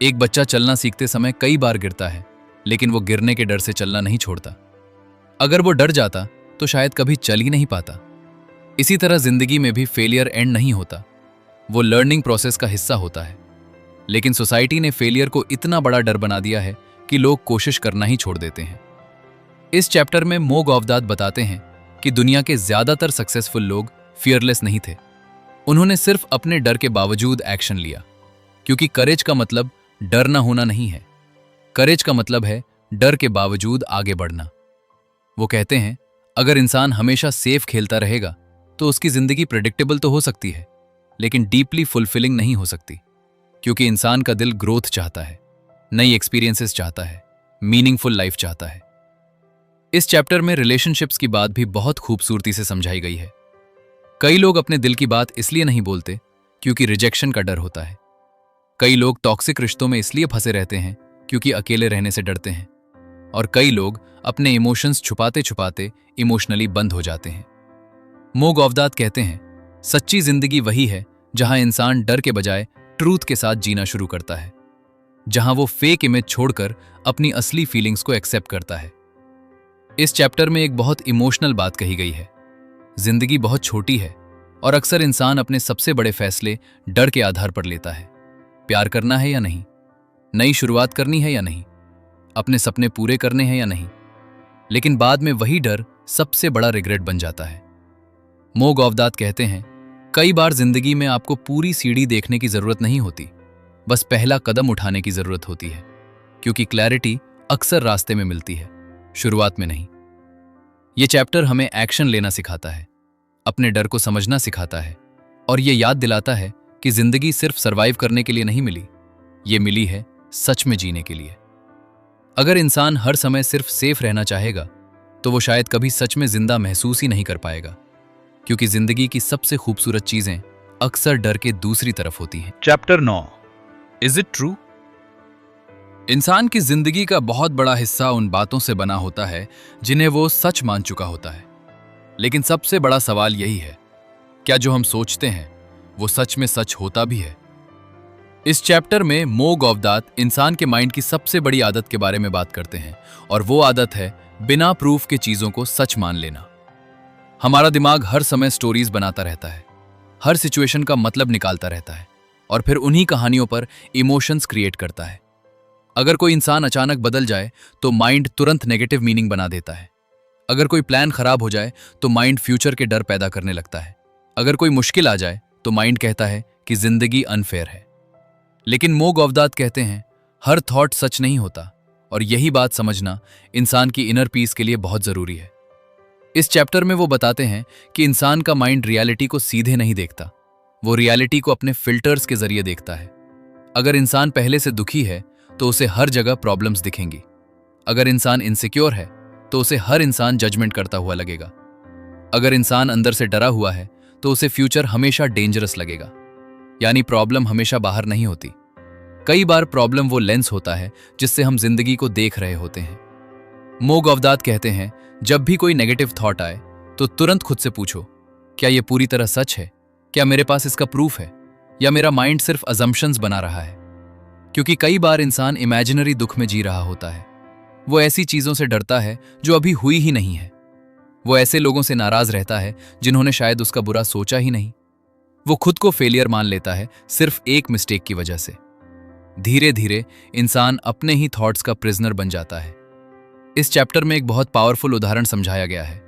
एक बच्चा चलना सीखते समय कई बार गिरता है, लेकिन वो गिरने के डर से चलना नहीं छोड़ता। अगर वो डर जाता तो शायद कभी चल ही नहीं पाता। इसी तरह जिंदगी में भी फेलियर एंड नहीं होता, वो लर्निंग प्रोसेस का हिस्सा होता है। लेकिन सोसाइटी ने फेलियर को इतना बड़ा डर बना दिया है कि लोग कोशिश करना ही छोड़ देते हैं। इस चैप्टर में मो गौवदात बताते हैं कि दुनिया के ज्यादातर सक्सेसफुल लोग फियरलेस नहीं थे। उन्होंने सिर्फ अपने डर के बावजूद एक्शन लिया, क्योंकि करेज का मतलब डर ना होना नहीं है। करेज का मतलब है डर के बावजूद आगे बढ़ना। वो कहते हैं, अगर इंसान हमेशा सेफ खेलता रहेगा तो उसकी जिंदगी प्रेडिक्टेबल तो हो सकती है, लेकिन डीपली फुलफिलिंग नहीं हो सकती, क्योंकि इंसान का दिल ग्रोथ चाहता है, नई एक्सपीरियंसेस चाहता है, मीनिंगफुल लाइफ चाहता है। इस चैप्टर में रिलेशनशिप्स की बात भी बहुत खूबसूरती से समझाई गई है। कई लोग अपने दिल की बात इसलिए नहीं बोलते क्योंकि रिजेक्शन का डर होता है। कई लोग टॉक्सिक रिश्तों में इसलिए फंसे रहते हैं क्योंकि अकेले रहने से डरते हैं। और कई लोग अपने इमोशंस छुपाते छुपाते इमोशनली बंद हो जाते हैं। मो गौवदात कहते हैं, सच्ची जिंदगी वही है जहां इंसान डर के बजाय ट्रूथ के साथ जीना शुरू करता है, जहां वो फेक इमेज छोड़कर अपनी असली फीलिंग्स को एक्सेप्ट करता है। इस चैप्टर में एक बहुत इमोशनल बात कही गई है। जिंदगी बहुत छोटी है और अक्सर इंसान अपने सबसे बड़े फैसले डर के आधार पर लेता है। प्यार करना है या नहीं, नई शुरुआत करनी है या नहीं, अपने सपने पूरे करने हैं या नहीं। लेकिन बाद में वही डर सबसे बड़ा रिग्रेट बन जाता है। मो गौवदात कहते हैं, कई बार जिंदगी में आपको पूरी सीढ़ी देखने की जरूरत नहीं होती, बस पहला कदम उठाने की जरूरत होती है, क्योंकि क्लैरिटी अक्सर रास्ते में मिलती है, शुरुआत में नहीं। ये चैप्टर हमें एक्शन लेना सिखाता है, अपने डर को समझना सिखाता है और ये याद दिलाता है कि जिंदगी सिर्फ सरवाइव करने के लिए नहीं मिली, ये मिली है सच में जीने के लिए। अगर इंसान हर समय सिर्फ सेफ रहना चाहेगा तो वो शायद कभी सच में जिंदा महसूस ही नहीं कर पाएगा, क्योंकि जिंदगी की सबसे खूबसूरत चीजें अक्सर डर के दूसरी तरफ होती हैं। Chapter 9, is it true? इंसान की जिंदगी का बहुत बड़ा हिस्सा उन बातों से बना होता है जिन्हें वो सच मान चुका होता है। लेकिन सबसे बड़ा सवाल यही है, क्या जो हम सोचते हैं वो सच में सच होता भी है? इस चैप्टर में मो गौवदात इंसान के माइंड की सबसे बड़ी आदत के बारे में बात करते हैं, और वो आदत है बिना प्रूफ के चीजों को सच मान लेना। हमारा दिमाग हर समय स्टोरीज बनाता रहता है, हर सिचुएशन का मतलब निकालता रहता है और फिर उन्हीं कहानियों पर इमोशंस क्रिएट करता है। अगर कोई इंसान अचानक बदल जाए तो माइंड तुरंत नेगेटिव मीनिंग बना देता है। अगर कोई प्लान खराब हो जाए तो माइंड फ्यूचर के डर पैदा करने लगता है। अगर कोई मुश्किल आ जाए तो माइंड कहता है कि जिंदगी अनफेयर है। लेकिन मो गौवदात कहते हैं, हर थॉट सच नहीं होता, और यही बात समझना इंसान की इनर पीस के लिए बहुत जरूरी है। इस चैप्टर में वो बताते हैं कि इंसान का माइंड रियलिटी को सीधे नहीं देखता, वो रियलिटी को अपने फिल्टर्स के जरिए देखता है। अगर इंसान पहले से दुखी है तो उसे हर जगह प्रॉब्लम्स दिखेंगी। अगर इंसान इनसिक्योर है तो उसे हर इंसान जजमेंट करता हुआ लगेगा। अगर इंसान अंदर से डरा हुआ है तो उसे फ्यूचर हमेशा डेंजरस लगेगा। यानी प्रॉब्लम हमेशा बाहर नहीं होती। कई बार प्रॉब्लम वो लेंस होता है जिससे हम जिंदगी को देख रहे होते हैं। मो गौवदात कहते हैं, जब भी कोई नेगेटिव थॉट आए तो तुरंत खुद से पूछो, क्या ये पूरी तरह सच है? क्या मेरे पास इसका प्रूफ है? या मेरा माइंड सिर्फ अजम्पशंस बना रहा है? क्योंकि कई बार इंसान इमेजिनरी दुख में जी रहा होता है। वो ऐसी चीजों से डरता है जो अभी हुई ही नहीं है। वो ऐसे लोगों से नाराज रहता है जिन्होंने शायद उसका बुरा सोचा ही नहीं। वो खुद को फेलियर मान लेता है सिर्फ एक मिस्टेक की वजह से। धीरे धीरे इंसान अपने ही थॉट्स का प्रिजनर बन जाता है। इस चैप्टर में एक बहुत पावरफुल उदाहरण समझाया गया है।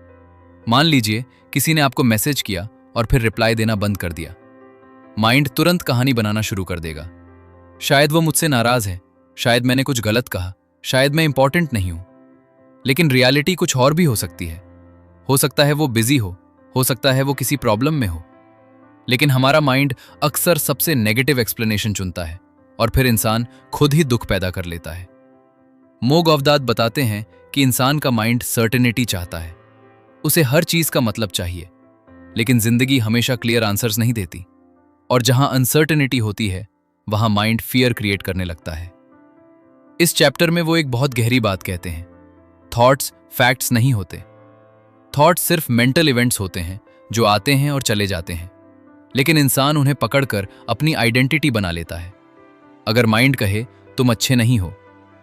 मान लीजिए किसी ने आपको मैसेज किया और फिर रिप्लाई देना बंद कर दिया। माइंड तुरंत कहानी बनाना शुरू कर देगा। शायद वो मुझसे नाराज है, शायद मैंने कुछ गलत कहा, शायद मैं इंपॉर्टेंट नहीं हूं। लेकिन रियलिटी कुछ और भी हो सकती है। हो सकता है वो बिजी हो सकता है वो किसी प्रॉब्लम में हो। लेकिन हमारा माइंड अक्सर सबसे नेगेटिव एक्सप्लेनेशन चुनता है और फिर इंसान खुद ही दुख पैदा कर लेता है। मो गौवदात बताते हैं कि इंसान का माइंड सर्टेनिटी चाहता है। उसे हर चीज का मतलब चाहिए। लेकिन जिंदगी हमेशा क्लियर आंसर्स नहीं देती, और जहां अनसर्टेनिटी होती है वहां माइंड फियर क्रिएट करने लगता है। इस चैप्टर में वो एक बहुत गहरी बात कहते हैं। थॉट्स फैक्ट्स नहीं होते। थॉट्स सिर्फ मेंटल इवेंट्स होते हैं जो आते हैं और चले जाते हैं। लेकिन इंसान उन्हें पकड़कर अपनी आइडेंटिटी बना लेता है। अगर माइंड कहे तुम अच्छे नहीं हो,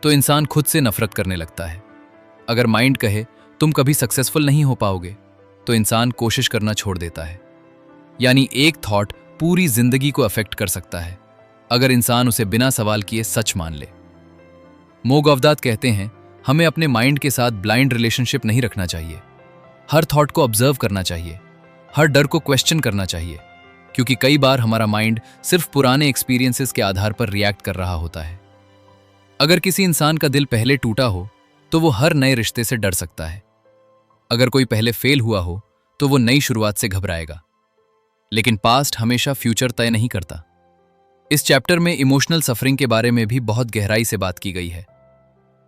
तो इंसान खुद से नफरत करने लगता है। अगर माइंड कहे तुम कभी सक्सेसफुल नहीं हो पाओगे, तो इंसान कोशिश करना छोड़ देता है। यानी एक थॉट पूरी जिंदगी को अफेक्ट कर सकता है अगर इंसान उसे बिना सवाल किए सच मान ले। मो गौवदात कहते हैं, हमें अपने माइंड के साथ ब्लाइंड रिलेशनशिप नहीं रखना चाहिए। हर थॉट को ऑब्जर्व करना चाहिए, हर डर को क्वेश्चन करना चाहिए, क्योंकि कई बार हमारा माइंड सिर्फ पुराने एक्सपीरियंसेस के आधार पर रिएक्ट कर रहा होता है। अगर किसी इंसान का दिल पहले टूटा हो तो वो हर नए रिश्ते से डर सकता है। अगर कोई पहले फेल हुआ हो तो वो नई शुरुआत से घबराएगा। लेकिन पास्ट हमेशा फ्यूचर तय नहीं करता। इस चैप्टर में इमोशनल सफरिंग के बारे में भी बहुत गहराई से बात की गई है।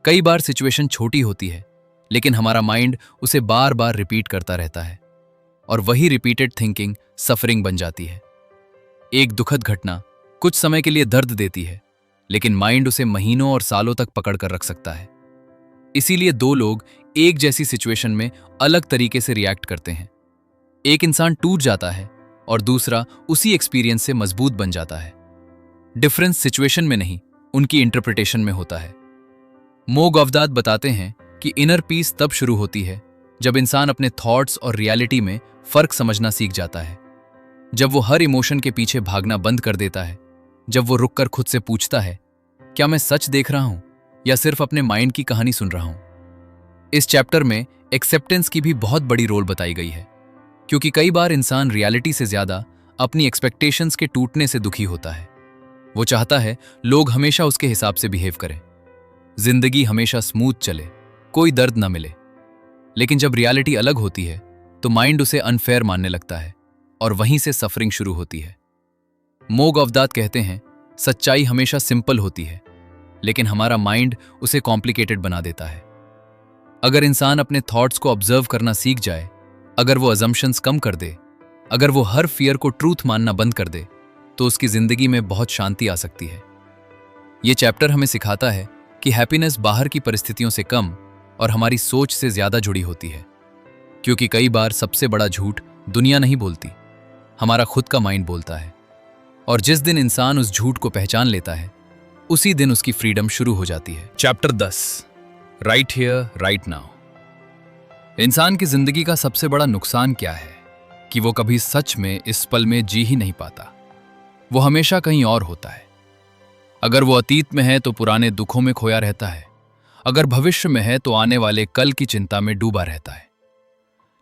कई बार सिचुएशन छोटी होती है, लेकिन हमारा माइंड उसे बार बार रिपीट करता रहता है, और वही रिपीटेड थिंकिंग सफरिंग बन जाती है। एक दुखद घटना कुछ समय के लिए दर्द देती है, लेकिन माइंड उसे महीनों और सालों तक पकड़ कर रख सकता है। इसीलिए दो लोग एक जैसी सिचुएशन में अलग तरीके से रिएक्ट करते हैं। एक इंसान टूट जाता है और दूसरा उसी एक्सपीरियंस से मजबूत बन जाता है। डिफरेंस सिचुएशन में नहीं, उनकी इंटरप्रिटेशन में होता है। मो गौवदात बताते हैं कि इनर पीस तब शुरू होती है जब इंसान अपने थॉट्स और रियलिटी में फर्क समझना सीख जाता है। जब वो हर इमोशन के पीछे भागना बंद कर देता है। जब वो रुककर खुद से पूछता है, क्या मैं सच देख रहा हूं या सिर्फ अपने माइंड की कहानी सुन रहा हूं। इस चैप्टर में एक्सेप्टेंस की भी बहुत बड़ी रोल बताई गई है, क्योंकि कई बार इंसान रियलिटी से ज्यादा अपनी एक्सपेक्टेशंस के टूटने से दुखी होता है। वो चाहता है लोग हमेशा उसके हिसाब से बिहेव करें, जिंदगी हमेशा स्मूथ चले, कोई दर्द न मिले। लेकिन जब रियलिटी अलग होती है तो माइंड उसे अनफेयर मानने लगता है, और वहीं से सफरिंग शुरू होती है। मो गौवदात कहते हैं, सच्चाई हमेशा सिंपल होती है, लेकिन हमारा माइंड उसे कॉम्प्लिकेटेड बना देता है। अगर इंसान अपने थॉट्स को ऑब्जर्व करना सीख जाए, अगर वो अजम्पशंस कम कर दे, अगर वो हर फियर को ट्रूथ मानना बंद कर दे, तो उसकी जिंदगी में बहुत शांति आ सकती है। ये चैप्टर हमें सिखाता है कि हैप्पीनेस बाहर की परिस्थितियों से कम और हमारी सोच से ज्यादा जुड़ी होती है, क्योंकि कई बार सबसे बड़ा झूठ दुनिया नहीं बोलती, हमारा खुद का माइंड बोलता है। और जिस दिन इंसान उस झूठ को पहचान लेता है, उसी दिन उसकी फ्रीडम शुरू हो जाती है। Chapter 10, right here right now. इंसान की जिंदगी का सबसे बड़ा नुकसान क्या है कि वो कभी सच में इस पल में जी ही नहीं पाता। वो हमेशा कहीं और होता है। अगर वो अतीत में है तो पुराने दुखों में खोया रहता है, अगर भविष्य में है तो आने वाले कल की चिंता में डूबा रहता है।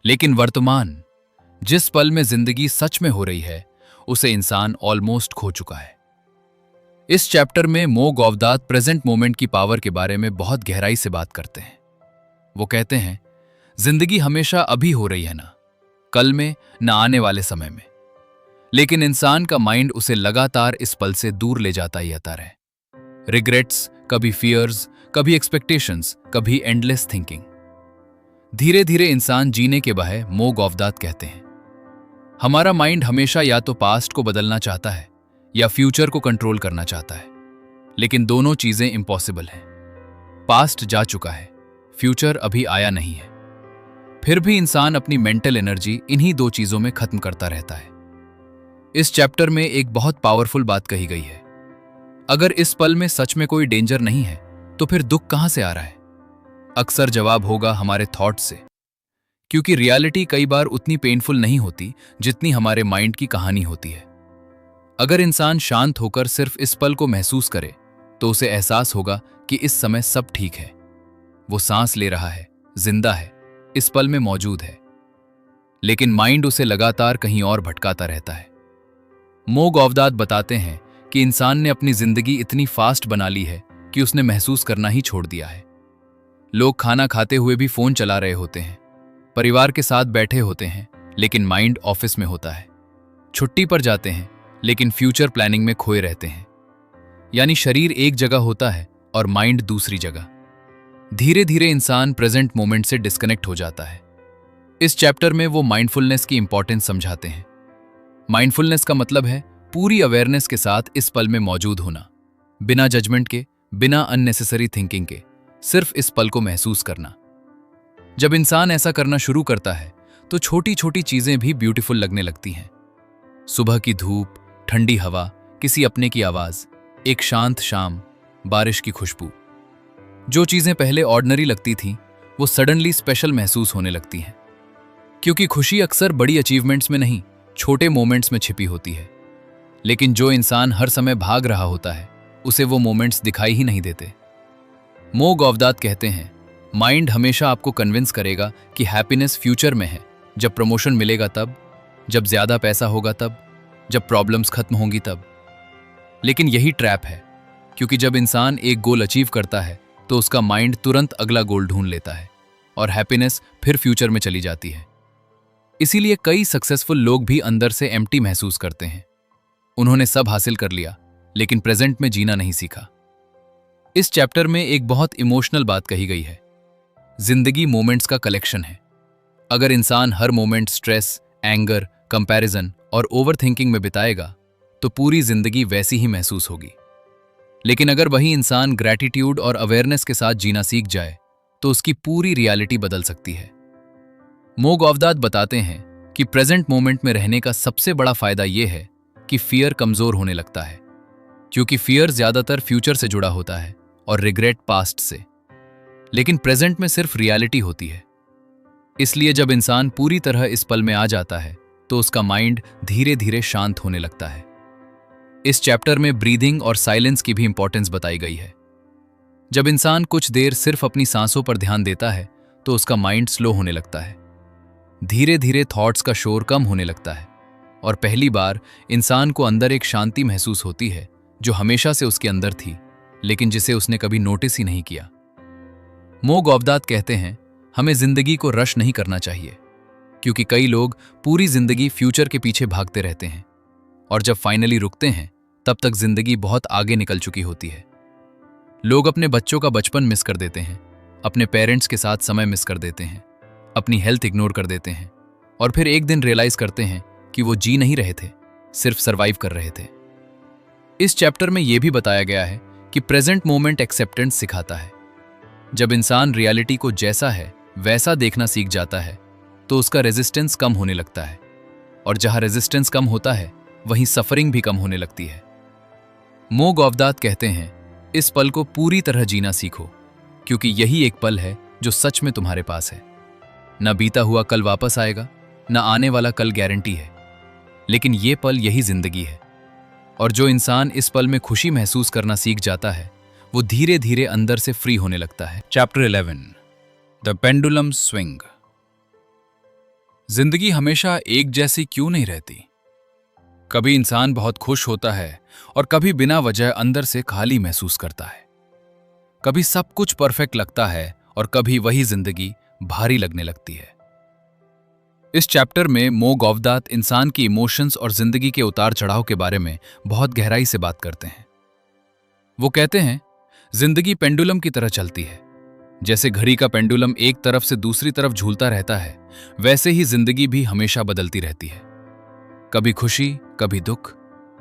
लेकिन वर्तमान, जिस पल में जिंदगी सच में हो रही है, उसे इंसान ऑलमोस्ट खो चुका है। इस चैप्टर में मो गौवदात प्रेजेंट मोमेंट की पावर के बारे में बहुत गहराई से बात करते हैं। वो कहते हैं, जिंदगी हमेशा अभी हो रही है, ना कल में ना आने वाले समय में, लेकिन इंसान का माइंड उसे लगातार इस पल से दूर ले जाता ही आता है। रिग्रेट्स, कभी फियर्स, कभी एक्सपेक्टेशंस, कभी एंडलेस थिंकिंग। धीरे धीरे इंसान जीने के बहाने, मो गौवदात कहते हैं, हमारा माइंड हमेशा या तो पास्ट को बदलना चाहता है या फ्यूचर को कंट्रोल करना चाहता है। लेकिन दोनों चीजें इम्पॉसिबल हैं। पास्ट जा चुका है, फ्यूचर अभी आया नहीं है। फिर भी इंसान अपनी मेंटल एनर्जी इन्हीं दो चीजों में खत्म करता रहता है। इस चैप्टर में एक बहुत पावरफुल बात कही गई है। अगर इस पल में सच में कोई डेंजर नहीं है तो फिर दुख कहां से आ रहा है? अक्सर जवाब होगा हमारे थॉट से, क्योंकि रियलिटी कई बार उतनी पेनफुल नहीं होती जितनी हमारे माइंड की कहानी होती है। अगर इंसान शांत होकर सिर्फ इस पल को महसूस करे तो उसे एहसास होगा कि इस समय सब ठीक है। वो सांस ले रहा है, जिंदा है, इस पल में मौजूद है। लेकिन माइंड उसे लगातार कहीं और भटकाता रहता है। मो गौवदात बताते हैं कि इंसान ने अपनी जिंदगी इतनी फास्ट बना ली है कि उसने महसूस करना ही छोड़ दिया है। लोग खाना खाते हुए भी फोन चला रहे होते हैं, परिवार के साथ बैठे होते हैं, लेकिन माइंड ऑफिस में होता है। छुट्टी पर जाते हैं, लेकिन फ्यूचर प्लानिंग में खोए रहते हैं। यानी शरीर एक जगह होता है और माइंड दूसरी जगह। धीरे धीरे इंसान प्रेजेंट मोमेंट से डिस्कनेक्ट हो जाता है। इस चैप्टर में वो माइंडफुलनेस की इंपॉर्टेंस समझाते हैं। माइंडफुलनेस का मतलब है पूरी अवेयरनेस के साथ इस पल में मौजूद होना, बिना जजमेंट के, बिना अननेसेसरी थिंकिंग के, सिर्फ इस पल को महसूस करना। जब इंसान ऐसा करना शुरू करता है तो छोटी छोटी चीजें भी ब्यूटीफुल लगने लगती हैं। सुबह की धूप, ठंडी हवा, किसी अपने की आवाज, एक शांत शाम, बारिश की खुशबू। जो चीजें पहले ऑर्डिनरी लगती थीं, वो सडनली स्पेशल महसूस होने लगती हैं। क्योंकि खुशी अक्सर बड़ी अचीवमेंट्स में नहीं, छोटे मोमेंट्स में छिपी होती है। लेकिन जो इंसान हर समय भाग रहा होता है, उसे वो मोमेंट्स दिखाई ही नहीं देते। मो गौवदात कहते हैं, माइंड हमेशा आपको कन्विंस करेगा कि हैप्पीनेस फ्यूचर में है, जब प्रमोशन मिलेगा तब, जब ज्यादा पैसा होगा तब, जब प्रॉब्लम्स खत्म होंगी तब। लेकिन यही ट्रैप है, क्योंकि जब इंसान एक गोल अचीव करता है तो उसका माइंड तुरंत अगला गोल ढूंढ लेता है और हैप्पीनेस फिर फ्यूचर में चली जाती है। इसीलिए कई सक्सेसफुल लोग भी अंदर से एम्प्टी महसूस करते हैं। उन्होंने सब हासिल कर लिया, लेकिन प्रेजेंट में जीना नहीं सीखा। इस चैप्टर में एक बहुत इमोशनल बात कही गई है। जिंदगी मोमेंट्स का कलेक्शन है। अगर इंसान हर मोमेंट स्ट्रेस, एंगर, कंपैरिजन और ओवरथिंकिंग में बिताएगा तो पूरी जिंदगी वैसी ही महसूस होगी। लेकिन अगर वही इंसान ग्रैटिट्यूड और अवेयरनेस के साथ जीना सीख जाए तो उसकी पूरी रियलिटी बदल सकती है। मो गौवदात बताते हैं कि प्रेजेंट मोमेंट में रहने का सबसे बड़ा फायदा यह है कि फियर कमजोर होने लगता है, क्योंकि फियर ज्यादातर फ्यूचर से जुड़ा होता है और रिग्रेट पास्ट से। लेकिन प्रेजेंट में सिर्फ रियलिटी होती है। इसलिए जब इंसान पूरी तरह इस पल में आ जाता है तो उसका माइंड धीरे धीरे शांत होने लगता है। इस चैप्टर में ब्रीदिंग और साइलेंस की भी इंपॉर्टेंस बताई गई है। जब इंसान कुछ देर सिर्फ अपनी सांसों पर ध्यान देता है तो उसका माइंड स्लो होने लगता है। धीरे धीरे थॉट्स का शोर कम होने लगता है और पहली बार इंसान को अंदर एक शांति महसूस होती है जो हमेशा से उसके अंदर थी, लेकिन जिसे उसने कभी नोटिस ही नहीं किया। मो गौवदात कहते हैं, हमें जिंदगी को रश नहीं करना चाहिए, क्योंकि कई लोग पूरी जिंदगी फ्यूचर के पीछे भागते रहते हैं और जब फाइनली रुकते हैं तब तक जिंदगी बहुत आगे निकल चुकी होती है। लोग अपने बच्चों का बचपन मिस कर देते हैं, अपने पेरेंट्स के साथ समय मिस कर देते हैं, अपनी हेल्थ इग्नोर कर देते हैं और फिर एक दिन रियलाइज करते हैं कि वो जी नहीं रहे थे, सिर्फ सरवाइव कर रहे थे। इस चैप्टर में यह भी बताया गया है कि प्रेजेंट मोमेंट एक्सेप्टेंस सिखाता है। जब इंसान रियलिटी को जैसा है वैसा देखना सीख जाता है तो उसका रेजिस्टेंस कम होने लगता है, और जहां रेजिस्टेंस कम होता है वहीं सफरिंग भी कम होने लगती है। मो गौवदात कहते हैं, इस पल को पूरी तरह जीना सीखो, क्योंकि यही एक पल है जो सच में तुम्हारे पास है। न बीता हुआ कल वापस आएगा, न आने वाला कल गारंटी है, लेकिन ये पल यही जिंदगी है। और जो इंसान इस पल में खुशी महसूस करना सीख जाता है वो धीरे धीरे अंदर से फ्री होने लगता है। Chapter 11, the pendulum swing. जिंदगी हमेशा एक जैसी क्यों नहीं रहती? कभी इंसान बहुत खुश होता है और कभी बिना वजह अंदर से खाली महसूस करता है। कभी सब कुछ परफेक्ट लगता है और कभी वही जिंदगी भारी लगने लगती है। इस चैप्टर में मो गौवदात इंसान की इमोशंस और जिंदगी के उतार चढ़ाव के बारे में बहुत गहराई से बात करते हैं। वो कहते हैं, जिंदगी पेंडुलम की तरह चलती है। जैसे घड़ी का पेंडुलम एक तरफ से दूसरी तरफ झूलता रहता है, वैसे ही जिंदगी भी हमेशा बदलती रहती है। कभी खुशी, कभी दुख,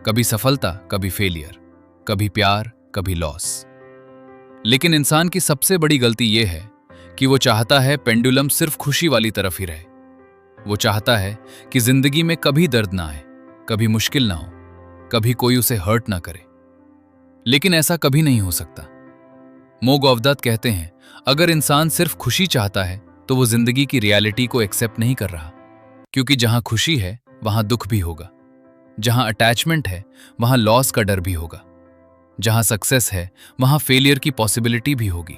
कभी सफलता, कभी फेलियर, कभी प्यार, कभी लॉस। लेकिन इंसान की सबसे बड़ी गलती यह है कि वो चाहता है पेंडुलम सिर्फ खुशी वाली तरफ ही रहे। वो चाहता है कि जिंदगी में कभी दर्द ना आए, कभी मुश्किल ना हो, कभी कोई उसे हर्ट ना करे। लेकिन ऐसा कभी नहीं हो सकता। मो गौवदत्त कहते हैं, अगर इंसान सिर्फ खुशी चाहता है तो वो जिंदगी की रियलिटी को एक्सेप्ट नहीं कर रहा, क्योंकि जहां खुशी है वहां दुख भी होगा, जहां अटैचमेंट है वहां लॉस का डर भी होगा, जहां सक्सेस है वहां फेलियर की पॉसिबिलिटी भी होगी।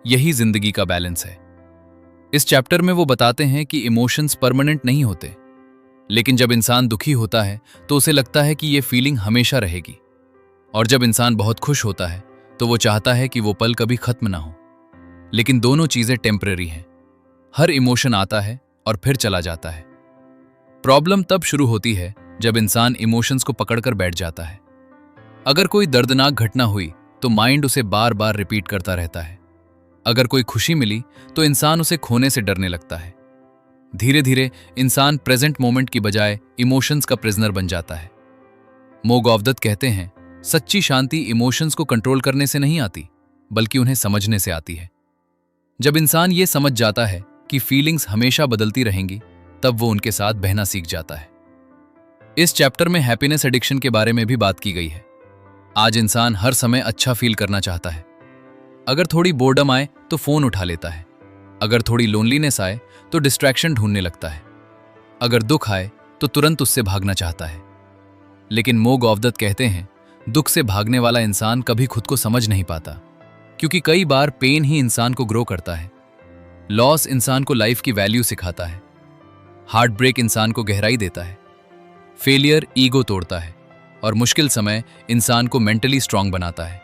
यही जिंदगी का बैलेंस है। इस चैप्टर में वो बताते हैं कि इमोशंस परमानेंट नहीं होते, लेकिन जब इंसान दुखी होता है तो उसे लगता है कि ये फीलिंग हमेशा रहेगी, और जब इंसान बहुत खुश होता है तो वो चाहता है कि वो पल कभी खत्म ना हो। लेकिन दोनों चीजें टेम्पररी हैं। हर इमोशन आता है और फिर चला जाता है। प्रॉब्लम तब शुरू होती है जब इंसान इमोशंस को पकड़कर बैठ जाता है। अगर कोई दर्दनाक घटना हुई तो माइंड उसे बार बार रिपीट करता रहता है। अगर कोई खुशी मिली तो इंसान उसे खोने से डरने लगता है। धीरे धीरे इंसान प्रेजेंट मोमेंट की बजाय इमोशंस का प्रिजनर बन जाता है। मो गौवदत्त कहते हैं, सच्ची शांति इमोशंस को कंट्रोल करने से नहीं आती, बल्कि उन्हें समझने से आती है। जब इंसान ये समझ जाता है कि फीलिंग्स हमेशा बदलती रहेंगी, तब वो उनके साथ बहना सीख जाता है। इस चैप्टर में हैप्पीनेस एडिक्शन के बारे में भी बात की गई है। आज इंसान हर समय अच्छा फील करना चाहता है। अगर थोड़ी बोर्डम आए तो फोन उठा लेता है, अगर थोड़ी लोनलीनेस आए तो डिस्ट्रैक्शन ढूंढने लगता है, अगर दुख आए तो तुरंत उससे भागना चाहता है। लेकिन मो गौवदत्त कहते हैं, दुख से भागने वाला इंसान कभी खुद को समझ नहीं पाता, क्योंकि कई बार पेन ही इंसान को ग्रो करता है। लॉस इंसान को लाइफ की वैल्यू सिखाता है, हार्ट ब्रेक इंसान को गहराई देता है, फेलियर ईगो तोड़ता है, और मुश्किल समय इंसान को मेंटली स्ट्रांग बनाता है।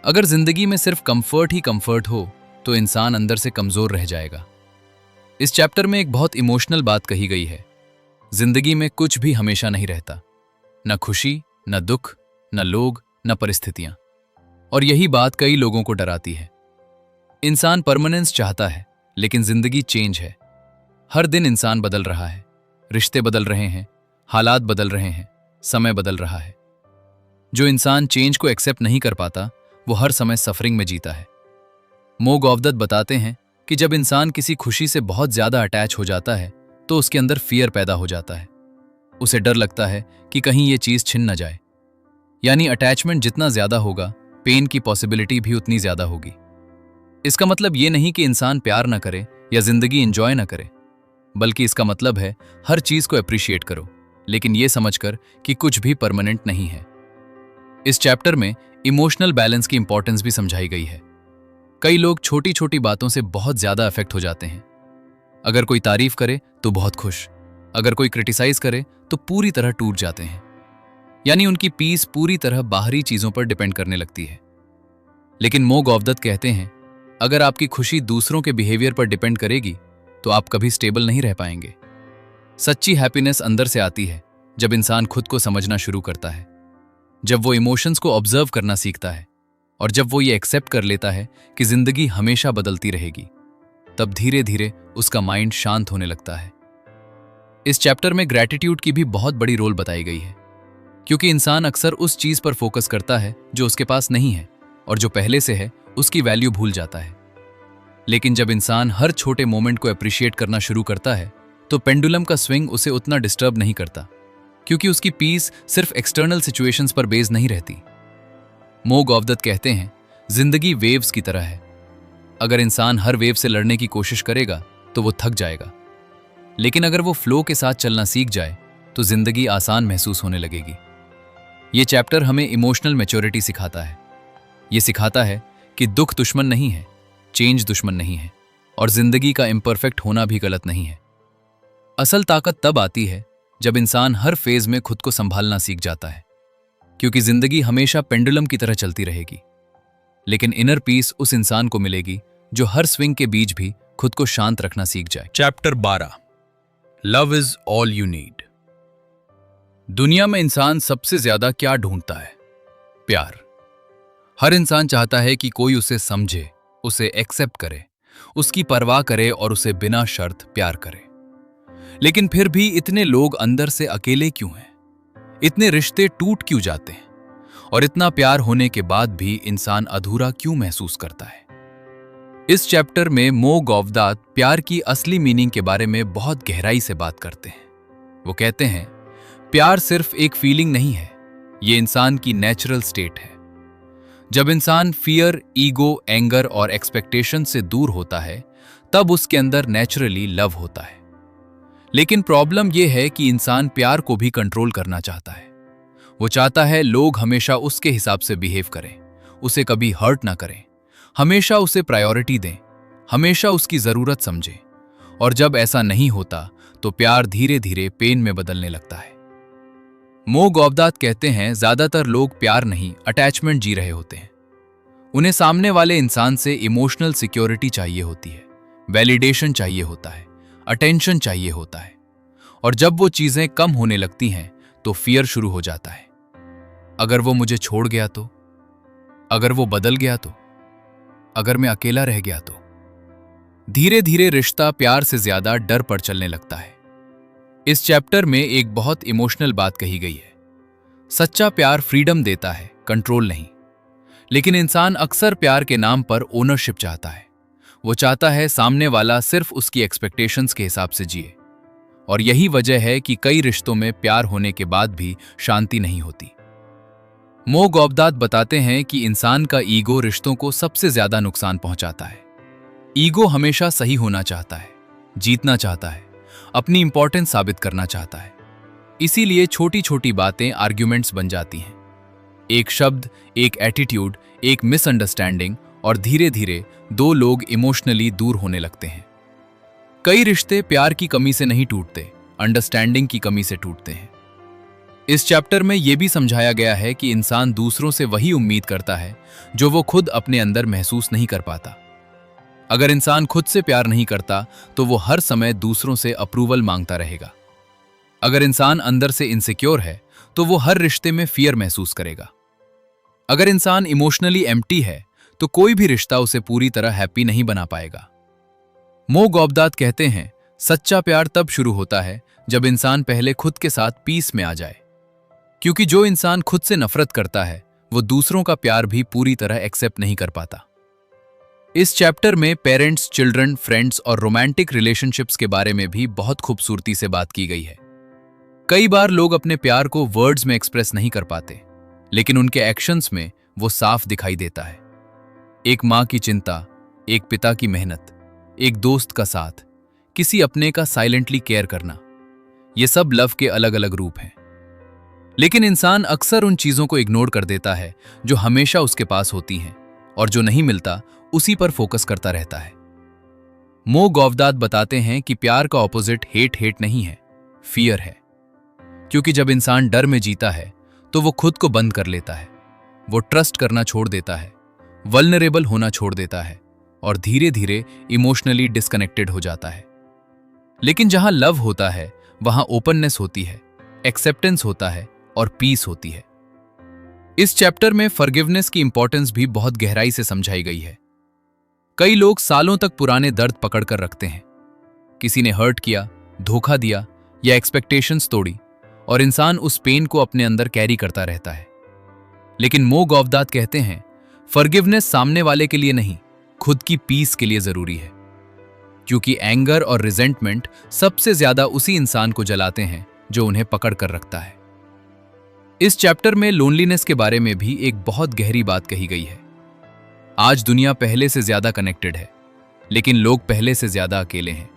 अगर जिंदगी में सिर्फ कंफर्ट ही कंफर्ट हो तो इंसान अंदर से कमजोर रह जाएगा। इस चैप्टर में एक बहुत इमोशनल बात कही गई है, जिंदगी में कुछ भी हमेशा नहीं रहता, न खुशी, न दुख, न लोग, न परिस्थितियां। और यही बात कई लोगों को डराती है। इंसान परमानेंस चाहता है, लेकिन जिंदगी चेंज है। हर दिन इंसान बदल रहा है, रिश्ते बदल रहे हैं, हालात बदल रहे हैं, समय बदल रहा है। जो इंसान चेंज को एक्सेप्ट नहीं कर पाता, वो हर समय सफरिंग में जीता है। मो गौवदत्त बताते हैं कि जब इंसान किसी खुशी से बहुत ज्यादा अटैच हो जाता है तो उसके अंदर फियर पैदा हो जाता है। उसे डर लगता है कि कहीं ये चीज छिन न जाए। यानी अटैचमेंट जितना ज्यादा होगा, पेन की पॉसिबिलिटी भी उतनी ज्यादा होगी। इसका मतलब ये नहीं कि इंसान प्यार ना करे या जिंदगी एंजॉय ना करे, बल्कि इसका मतलब है हर चीज को अप्रिशिएट करो, लेकिन ये समझकर कि कुछ भी परमानेंट नहीं है। इस चैप्टर में इमोशनल बैलेंस की इंपॉर्टेंस भी समझाई गई है। कई लोग छोटी छोटी बातों से बहुत ज्यादा अफेक्ट हो जाते हैं। अगर कोई तारीफ करे तो बहुत खुश, अगर कोई क्रिटिसाइज करे तो पूरी तरह टूट जाते हैं। यानी उनकी पीस पूरी तरह बाहरी चीजों पर डिपेंड करने लगती है। लेकिन मो गौवदत्त कहते हैं, अगर आपकी खुशी दूसरों के बिहेवियर पर डिपेंड करेगी तो आप कभी स्टेबल नहीं रह पाएंगे। सच्ची हैप्पीनेस अंदर से आती है जब इंसान खुद को समझना शुरू करता है, जब वो इमोशंस को ऑब्जर्व करना सीखता है, और जब वो ये एक्सेप्ट कर लेता है कि जिंदगी हमेशा बदलती रहेगी, तब धीरे धीरे उसका माइंड शांत होने लगता है। इस चैप्टर में ग्रैटिट्यूड की भी बहुत बड़ी रोल बताई गई है, क्योंकि इंसान अक्सर उस चीज पर फोकस करता है जो उसके पास नहीं है, और जो पहले से है उसकी वैल्यू भूल जाता है। लेकिन जब इंसान हर छोटे मोमेंट को अप्रिशिएट करना शुरू करता है तो पेंडुलम का स्विंग उसे उतना डिस्टर्ब नहीं करता, क्योंकि उसकी पीस सिर्फ एक्सटर्नल सिचुएशंस पर बेस्ड नहीं रहती। मो गौवदत्त कहते हैं, जिंदगी वेव्स की तरह है। अगर इंसान हर वेव से लड़ने की कोशिश करेगा तो वो थक जाएगा, लेकिन अगर वो फ्लो के साथ चलना सीख जाए तो जिंदगी आसान महसूस होने लगेगी। ये चैप्टर हमें इमोशनल मैच्योरिटी सिखाता है। ये सिखाता है कि दुख दुश्मन नहीं है, चेंज दुश्मन नहीं है, और जिंदगी का इम्परफेक्ट होना भी गलत नहीं है। असल ताकत तब आती है जब इंसान हर फेज में खुद को संभालना सीख जाता है, क्योंकि जिंदगी हमेशा पेंडुलम की तरह चलती रहेगी। लेकिन इनर पीस उस इंसान को मिलेगी जो हर स्विंग के बीच भी खुद को शांत रखना सीख जाए। Chapter 12, love is all you need. दुनिया में इंसान सबसे ज्यादा क्या ढूंढता है? प्यार। हर इंसान चाहता है कि कोई उसे समझे, उसे एक्सेप्ट करे, उसकी परवाह करे और उसे बिना शर्त प्यार करे। लेकिन फिर भी इतने लोग अंदर से अकेले क्यों हैं? इतने रिश्ते टूट क्यों जाते हैं? और इतना प्यार होने के बाद भी इंसान अधूरा क्यों महसूस करता है। इस चैप्टर में मो गौवदात प्यार की असली मीनिंग के बारे में बहुत गहराई से बात करते हैं। वो कहते हैं, प्यार सिर्फ एक फीलिंग नहीं है, ये इंसान की नेचुरल स्टेट है। जब इंसान फियर, ईगो, एंगर और एक्सपेक्टेशन से दूर होता है, तब उसके अंदर नेचुरली लव होता है। लेकिन प्रॉब्लम यह है कि इंसान प्यार को भी कंट्रोल करना चाहता है। वो चाहता है लोग हमेशा उसके हिसाब से बिहेव करें, उसे कभी हर्ट ना करें, हमेशा उसे प्रायोरिटी दें, हमेशा उसकी जरूरत समझें। और जब ऐसा नहीं होता तो प्यार धीरे धीरे पेन में बदलने लगता है। मो गौवदात कहते हैं, ज्यादातर लोग प्यार नहीं, अटैचमेंट जी रहे होते हैं। उन्हें सामने वाले इंसान से इमोशनल सिक्योरिटी चाहिए होती है, वैलिडेशन चाहिए होता है, अटेंशन चाहिए होता है। और जब वो चीजें कम होने लगती हैं तो फियर शुरू हो जाता है। अगर वो मुझे छोड़ गया तो, अगर वो बदल गया तो, अगर मैं अकेला रह गया तो। धीरे धीरे रिश्ता प्यार से ज्यादा डर पर चलने लगता है। इस चैप्टर में एक बहुत इमोशनल बात कही गई है। सच्चा प्यार फ्रीडम देता है, कंट्रोल नहीं। लेकिन इंसान अक्सर प्यार के नाम पर ओनरशिप चाहता है। वो चाहता है सामने वाला सिर्फ उसकी एक्सपेक्टेशंस के हिसाब से जिए। और यही वजह है कि कई रिश्तों में प्यार होने के बाद भी शांति नहीं होती। मो गौवदात बताते हैं कि इंसान का ईगो रिश्तों को सबसे ज्यादा नुकसान पहुंचाता है। ईगो हमेशा सही होना चाहता है, जीतना चाहता है, अपनी इंपॉर्टेंस साबित करना चाहता है। इसीलिए छोटी छोटी बातें आर्ग्यूमेंट्स बन जाती हैं। एक शब्द, एक एटीट्यूड, एक मिसअंडरस्टैंडिंग, और धीरे धीरे दो लोग इमोशनली दूर होने लगते हैं। कई रिश्ते प्यार की कमी से नहीं टूटते, अंडरस्टैंडिंग की कमी से टूटते हैं। इस चैप्टर में यह भी समझाया गया है कि इंसान दूसरों से वही उम्मीद करता है जो वो खुद अपने अंदर महसूस नहीं कर पाता। अगर इंसान खुद से प्यार नहीं करता तो वो हर समय दूसरों से अप्रूवल मांगता रहेगा। अगर इंसान अंदर से इनसिक्योर है तो वो हर रिश्ते में फियर महसूस करेगा। अगर इंसान इमोशनली एम्प्टी है तो कोई भी रिश्ता उसे पूरी तरह हैप्पी नहीं बना पाएगा। मो गौवदात कहते हैं, सच्चा प्यार तब शुरू होता है जब इंसान पहले खुद के साथ पीस में आ जाए। क्योंकि जो इंसान खुद से नफरत करता है वो दूसरों का प्यार भी पूरी तरह एक्सेप्ट नहीं कर पाता। इस चैप्टर में पेरेंट्स, चिल्ड्रन, फ्रेंड्स और रोमांटिक रिलेशनशिप्स के बारे में भी बहुत खूबसूरती से बात की गई है। कई बार लोग अपने प्यार को वर्ड्स में एक्सप्रेस नहीं कर पाते, लेकिन उनके एक्शंस में वो साफ दिखाई देता है। एक माँ की चिंता, एक पिता की मेहनत, एक दोस्त का साथ, किसी अपने का साइलेंटली केयर करना, ये सब लव के अलग अलग रूप हैं। लेकिन इंसान अक्सर उन चीजों को इग्नोर कर देता है जो हमेशा उसके पास होती हैं, और जो नहीं मिलता उसी पर फोकस करता रहता है। मो गौवदात बताते हैं कि प्यार का ऑपोजिट हेट नहीं है, फियर है। क्योंकि जब इंसान डर में जीता है तो वो खुद को बंद कर लेता है, वो ट्रस्ट करना छोड़ देता है, वल्नरेबल होना छोड़ देता है, और धीरे धीरे इमोशनली डिस्कनेक्टेड हो जाता है। लेकिन जहां लव होता है वहां ओपननेस होती है, एक्सेप्टेंस होता है और पीस होती है। इस चैप्टर में फॉरगिवनेस की इंपॉर्टेंस भी बहुत गहराई से समझाई गई है। कई लोग सालों तक पुराने दर्द पकड़ कर रखते हैं। किसी ने हर्ट किया, धोखा दिया या एक्सपेक्टेशंस तोड़ी, और इंसान उस पेन को अपने अंदर कैरी करता रहता है। लेकिन मो गौवदात कहते हैं, फॉरगिवनेस सामने वाले के लिए नहीं, खुद की पीस के लिए जरूरी है। क्योंकि एंगर और रिजेंटमेंट सबसे ज्यादा उसी इंसान को जलाते हैं जो उन्हें पकड़ कर रखता है। इस चैप्टर में लोनलीनेस के बारे में भी एक बहुत गहरी बात कही गई है। आज दुनिया पहले से ज्यादा कनेक्टेड है, लेकिन लोग पहले से ज्यादा अकेले हैं।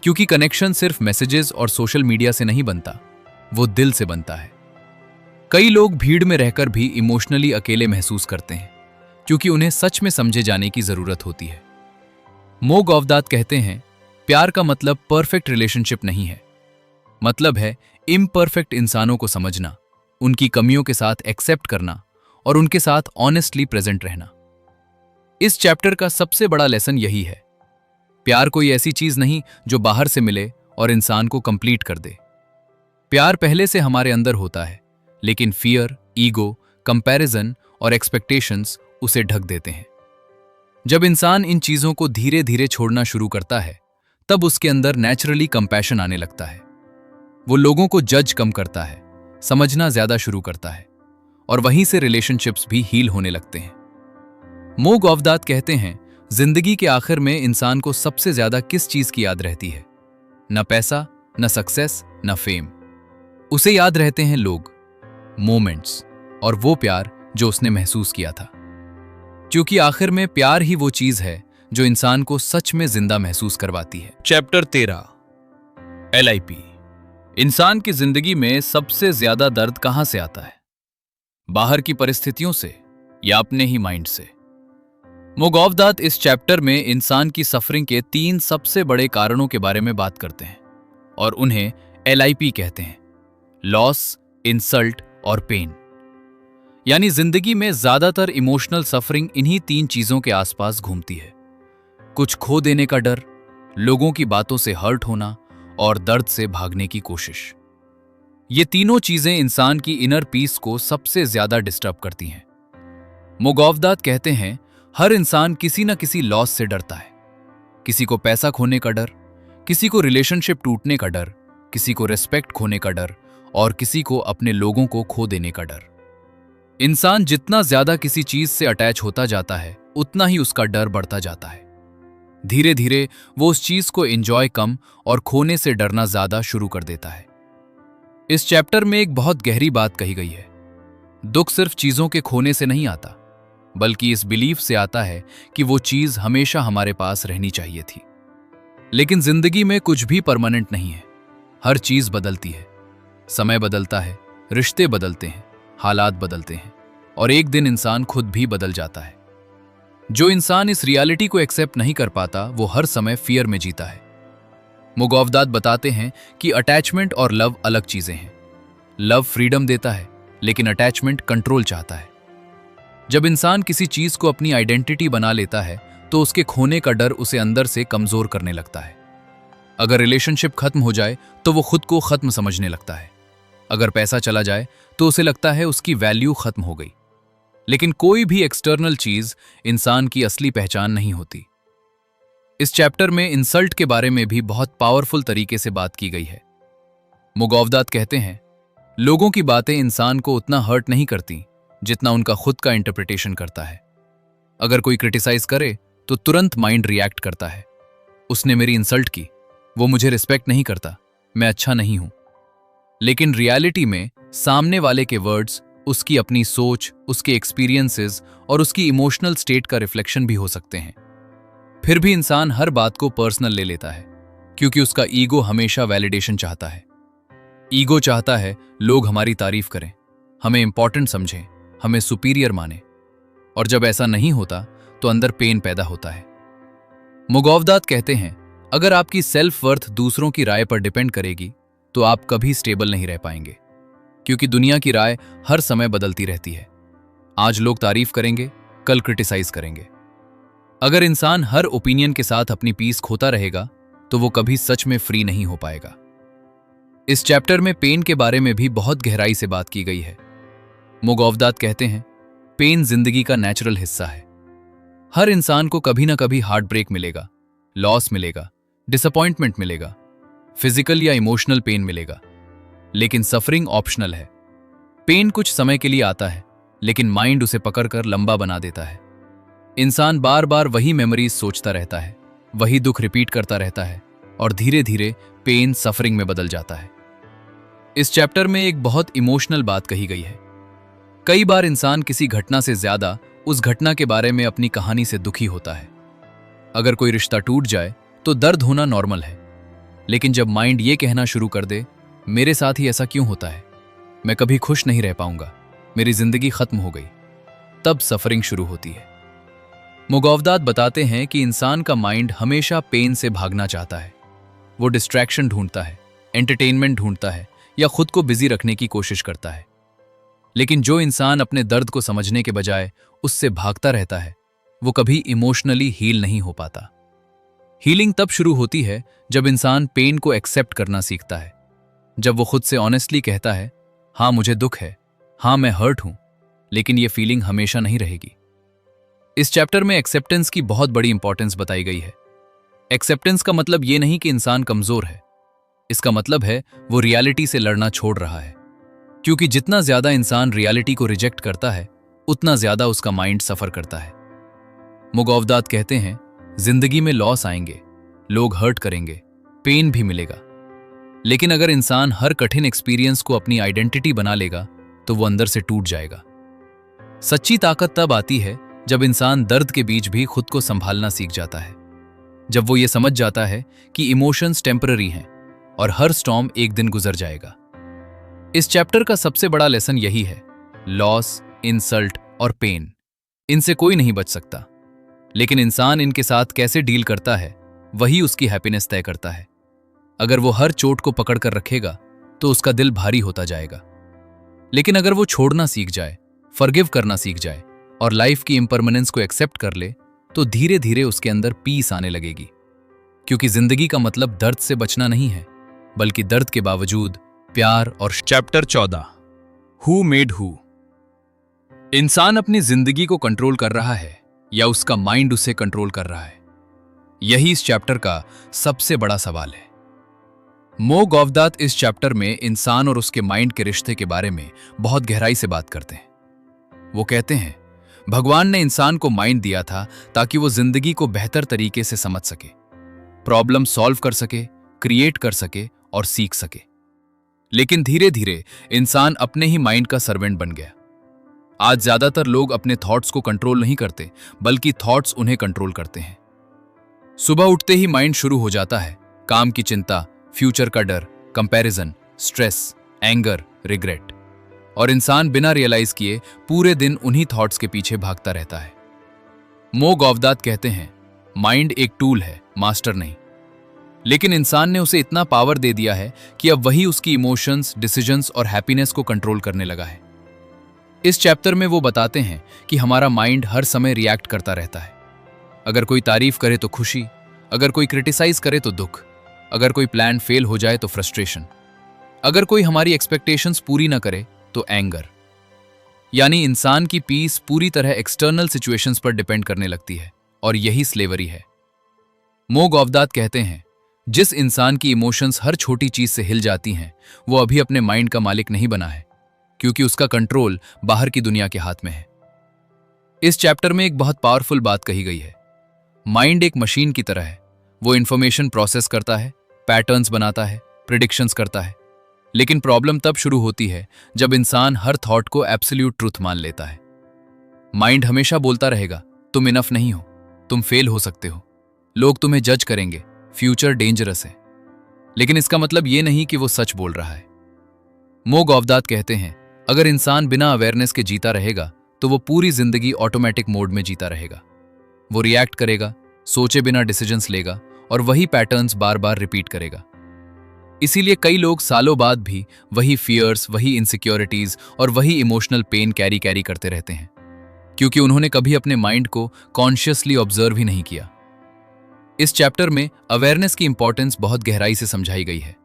क्योंकि कनेक्शन सिर्फ मैसेजेस और सोशल मीडिया से नहीं बनता, वो दिल से बनता है। कई लोग भीड़ में रहकर भी इमोशनली अकेले महसूस करते हैं, क्योंकि उन्हें सच में समझे जाने की जरूरत होती है। मो गौवदात कहते हैं, प्यार का मतलब परफेक्ट रिलेशनशिप नहीं है, मतलब है इम्परफेक्ट इंसानों को समझना, उनकी कमियों के साथ एक्सेप्ट करना और उनके साथ ऑनेस्टली प्रेजेंट रहना। इस चैप्टर का सबसे बड़ा लेसन यही है, प्यार कोई ऐसी चीज नहीं जो बाहर से मिले और इंसान को कंप्लीट कर दे। प्यार पहले से हमारे अंदर होता है, लेकिन फियर, ईगो, कंपैरिजन और एक्सपेक्टेशंस उसे ढक देते हैं। जब इंसान इन चीजों को धीरे धीरे छोड़ना शुरू करता है, तब उसके अंदर नेचुरली कंपैशन आने लगता है। वो लोगों को जज कम करता है, समझना ज्यादा शुरू करता है, और वहीं से रिलेशनशिप्स भी हील होने लगते हैं। मो गौवदात कहते हैं, जिंदगी के आखिर में इंसान को सबसे ज्यादा किस चीज की याद रहती है? न पैसा, न सक्सेस, न फेम। उसे याद रहते हैं लोग, मोमेंट्स और वो प्यार जो उसने महसूस किया था। क्योंकि आखिर में प्यार ही वो चीज है जो इंसान को सच में जिंदा महसूस करवाती है। Chapter 13, LIP। इंसान की जिंदगी में सबसे ज्यादा दर्द कहां से आता है? बाहर की परिस्थितियों से या अपने ही माइंड से? मो गौवदात इस चैप्टर में इंसान की सफरिंग के 3 सबसे बड़े कारणों के बारे में बात करते हैं और उन्हें LIP कहते हैं, लॉस, इंसल्ट और पेन। यानी जिंदगी में ज्यादातर इमोशनल सफरिंग इन्हीं 3 चीजों के आसपास घूमती है। कुछ खो देने का डर, लोगों की बातों से हर्ट होना और दर्द से भागने की कोशिश। ये तीनों चीजें इंसान की इनर पीस को सबसे ज्यादा डिस्टर्ब करती हैं। मो गौवदात कहते हैं, हर इंसान किसी न किसी लॉस से डरता है। किसी को पैसा खोने का डर, किसी को रिलेशनशिप टूटने का डर, किसी को रिस्पेक्ट खोने का डर और किसी को अपने लोगों को खो देने का डर। इंसान जितना ज्यादा किसी चीज से अटैच होता जाता है, उतना ही उसका डर बढ़ता जाता है। धीरे धीरे वो उस चीज को एंजॉय कम और खोने से डरना ज्यादा शुरू कर देता है। इस चैप्टर में एक बहुत गहरी बात कही गई है। दुख सिर्फ चीजों के खोने से नहीं आता, बल्कि इस बिलीफ से आता है कि वो चीज हमेशा हमारे पास रहनी चाहिए थी। लेकिन जिंदगी में कुछ भी परमानेंट नहीं है। हर चीज बदलती है, समय बदलता है, रिश्ते बदलते हैं, हालात बदलते हैं और एक दिन इंसान खुद भी बदल जाता है। जो इंसान इस रियलिटी को एक्सेप्ट नहीं कर पाता, वो हर समय फियर में जीता है। मो गौवदात बताते हैं कि अटैचमेंट और लव अलग चीजें हैं। लव फ्रीडम देता है, लेकिन अटैचमेंट कंट्रोल चाहता है। जब इंसान किसी चीज को अपनी आइडेंटिटी बना लेता है, तो उसके खोने का डर उसे अंदर से कमजोर करने लगता है। अगर रिलेशनशिप खत्म हो जाए तो वो खुद को खत्म समझने लगता है। अगर पैसा चला जाए तो उसे लगता है उसकी वैल्यू खत्म हो गई। लेकिन कोई भी एक्सटर्नल चीज इंसान की असली पहचान नहीं होती। इस चैप्टर में इंसल्ट के बारे में भी बहुत पावरफुल तरीके से बात की गई है। मो गौवदात कहते हैं, लोगों की बातें इंसान को उतना हर्ट नहीं करती जितना उनका खुद का इंटरप्रिटेशन करता है। अगर कोई क्रिटिसाइज करे तो तुरंत माइंड रिएक्ट करता है, उसने मेरी इंसल्ट की, वो मुझे रिस्पेक्ट नहीं करता, मैं अच्छा नहीं हूं। लेकिन रियलिटी में सामने वाले के वर्ड्स उसकी अपनी सोच, उसके एक्सपीरियंसेस और उसकी इमोशनल स्टेट का रिफ्लेक्शन भी हो सकते हैं। फिर भी इंसान हर बात को पर्सनल ले लेता है, क्योंकि उसका ईगो हमेशा वैलिडेशन चाहता है। ईगो चाहता है लोग हमारी तारीफ करें, हमें इंपॉर्टेंट समझें, हमें सुपीरियर माने। और जब ऐसा नहीं होता तो अंदर पेन पैदा होता है। मो गौवदात कहते हैं, अगर आपकी सेल्फ वर्थ दूसरों की राय पर डिपेंड करेगी तो आप कभी स्टेबल नहीं रह पाएंगे, क्योंकि दुनिया की राय हर समय बदलती रहती है। आज लोग तारीफ करेंगे, कल क्रिटिसाइज करेंगे। अगर इंसान हर ओपिनियन के साथ अपनी पीस खोता रहेगा तो वो कभी सच में फ्री नहीं हो पाएगा। इस चैप्टर में पेन के बारे में भी बहुत गहराई से बात की गई है। मो गौवदात कहते हैं, पेन जिंदगी का नेचुरल हिस्सा है। हर इंसान को कभी ना कभी हार्ट ब्रेक मिलेगा, लॉस मिलेगा, डिसअपॉइंटमेंट मिलेगा, फिजिकल या इमोशनल पेन मिलेगा। लेकिन सफरिंग ऑप्शनल है। पेन कुछ समय के लिए आता है, लेकिन माइंड उसे पकड़कर लंबा बना देता है। इंसान बार बार वही मेमोरीज सोचता रहता है, वही दुख रिपीट करता रहता है और धीरे धीरे पेन सफरिंग में बदल जाता है। इस चैप्टर में एक बहुत इमोशनल बात कही गई है। कई बार इंसान किसी घटना से ज्यादा उस घटना के बारे में अपनी कहानी से दुखी होता है। अगर कोई रिश्ता टूट जाए तो दर्द होना नॉर्मल है, लेकिन जब माइंड ये कहना शुरू कर दे, मेरे साथ ही ऐसा क्यों होता है, मैं कभी खुश नहीं रह पाऊंगा, मेरी जिंदगी खत्म हो गई, तब सफरिंग शुरू होती है। मो गौवदात बताते हैं कि इंसान का माइंड हमेशा पेन से भागना चाहता है। वो डिस्ट्रैक्शन ढूंढता है, एंटरटेनमेंट ढूंढता है या खुद को बिजी रखने की कोशिश करता है। लेकिन जो इंसान अपने दर्द को समझने के बजाय उससे भागता रहता है, वो कभी इमोशनली हील नहीं हो पाता। हीलिंग तब शुरू होती है जब इंसान पेन को एक्सेप्ट करना सीखता है, जब वो खुद से ऑनेस्टली कहता है, हाँ मुझे दुख है, हाँ मैं हर्ट हूं, लेकिन ये फीलिंग हमेशा नहीं रहेगी। इस चैप्टर में एक्सेप्टेंस की बहुत बड़ी इंपॉर्टेंस बताई गई है। एक्सेप्टेंस का मतलब ये नहीं कि इंसान कमजोर है, इसका मतलब है वो रियलिटी से लड़ना छोड़ रहा है। क्योंकि जितना ज्यादा इंसान रियलिटी को रिजेक्ट करता है उतना ज्यादा उसका माइंड सफर करता है। मुगौवदात कहते हैं, जिंदगी में लॉस आएंगे, लोग हर्ट करेंगे, पेन भी मिलेगा, लेकिन अगर इंसान हर कठिन एक्सपीरियंस को अपनी आइडेंटिटी बना लेगा तो वो अंदर से टूट जाएगा। सच्ची ताकत तब आती है जब इंसान दर्द के बीच भी खुद को संभालना सीख जाता है, जब वो ये समझ जाता है कि इमोशंस टेम्पररी हैं और हर स्टॉर्म एक दिन गुजर जाएगा। इस चैप्टर का सबसे बड़ा लेसन यही है, लॉस, इंसल्ट और पेन, इनसे कोई नहीं बच सकता, लेकिन इंसान इनके साथ कैसे डील करता है वही उसकी हैप्पीनेस तय करता है। अगर वो हर चोट को पकड़ कर रखेगा तो उसका दिल भारी होता जाएगा, लेकिन अगर वो छोड़ना सीख जाए, फॉरगिव करना सीख जाए और लाइफ की इम्परमानेंस को एक्सेप्ट कर ले तो धीरे धीरे उसके अंदर पीस आने लगेगी। क्योंकि जिंदगी का मतलब दर्द से बचना नहीं है, बल्कि दर्द के बावजूद प्यार और चैप्टर 14, हु मेड हु। इंसान अपनी जिंदगी को कंट्रोल कर रहा है या उसका माइंड उसे कंट्रोल कर रहा है, यही इस चैप्टर का सबसे बड़ा सवाल है। मो गौवदात इस चैप्टर में इंसान और उसके माइंड के रिश्ते के बारे में बहुत गहराई से बात करते हैं। वो कहते हैं, भगवान ने इंसान को माइंड दिया था ताकि वो जिंदगी को बेहतर तरीके से समझ सके, प्रॉब्लम सॉल्व कर सके, क्रिएट कर सके और सीख सके। लेकिन धीरे धीरे इंसान अपने ही माइंड का सर्वेंट बन गया। आज ज्यादातर लोग अपने थॉट्स को कंट्रोल नहीं करते, बल्कि थॉट्स उन्हें कंट्रोल करते हैं। सुबह उठते ही माइंड शुरू हो जाता है, काम की चिंता, फ्यूचर का डर, कंपैरिजन, स्ट्रेस, एंगर, रिग्रेट, और इंसान बिना रियलाइज किए पूरे दिन उन्हीं थॉट्स के पीछे भागता रहता है। मो गौवदात कहते हैं, माइंड एक टूल है, मास्टर नहीं, लेकिन इंसान ने उसे इतना पावर दे दिया है कि अब वही उसकी इमोशंस, डिसीजंस और हैप्पीनेस को कंट्रोल करने लगा है। इस चैप्टर में वो बताते हैं कि हमारा माइंड हर समय रिएक्ट करता रहता है। अगर कोई तारीफ करे तो खुशी, अगर कोई क्रिटिसाइज करे तो दुख, अगर कोई प्लान फेल हो जाए तो फ्रस्ट्रेशन, अगर कोई हमारी एक्सपेक्टेशंस पूरी ना करे तो एंगर। यानी इंसान की पीस पूरी तरह एक्सटर्नल सिचुएशंस पर डिपेंड करने लगती है, और यही स्लेवरी है। मो गौवदात कहते हैं, जिस इंसान की इमोशंस हर छोटी चीज से हिल जाती हैं, वो अभी अपने माइंड का मालिक नहीं बना है, क्योंकि उसका कंट्रोल बाहर की दुनिया के हाथ में है। इस चैप्टर में एक बहुत पावरफुल बात कही गई है, माइंड एक मशीन की तरह है। वो इंफॉर्मेशन प्रोसेस करता है, पैटर्न्स बनाता है, प्रिडिक्शंस करता है, लेकिन प्रॉब्लम तब शुरू होती है जब इंसान हर थॉट को एब्सोल्यूट ट्रूथ मान लेता है। माइंड हमेशा बोलता रहेगा, तुम इनफ नहीं हो, तुम फेल हो सकते हो, लोग तुम्हें जज करेंगे, फ्यूचर डेंजरस है। लेकिन इसका मतलब ये नहीं कि वो सच बोल रहा है। मो गौवदात कहते हैं, अगर इंसान बिना अवेयरनेस के जीता रहेगा तो वो पूरी जिंदगी ऑटोमेटिक मोड में जीता रहेगा। वो रिएक्ट करेगा, सोचे बिना डिसीजंस लेगा और वही पैटर्न्स बार बार रिपीट करेगा। इसीलिए कई लोग सालों बाद भी वही फियर्स, वही इनसिक्योरिटीज और वही इमोशनल पेन कैरी करते रहते हैं, क्योंकि उन्होंने कभी अपने माइंड को कॉन्शियसली ऑब्जर्व ही नहीं किया। इस चैप्टर में अवेयरनेस की इंपॉर्टेंस बहुत गहराई से समझाई गई है।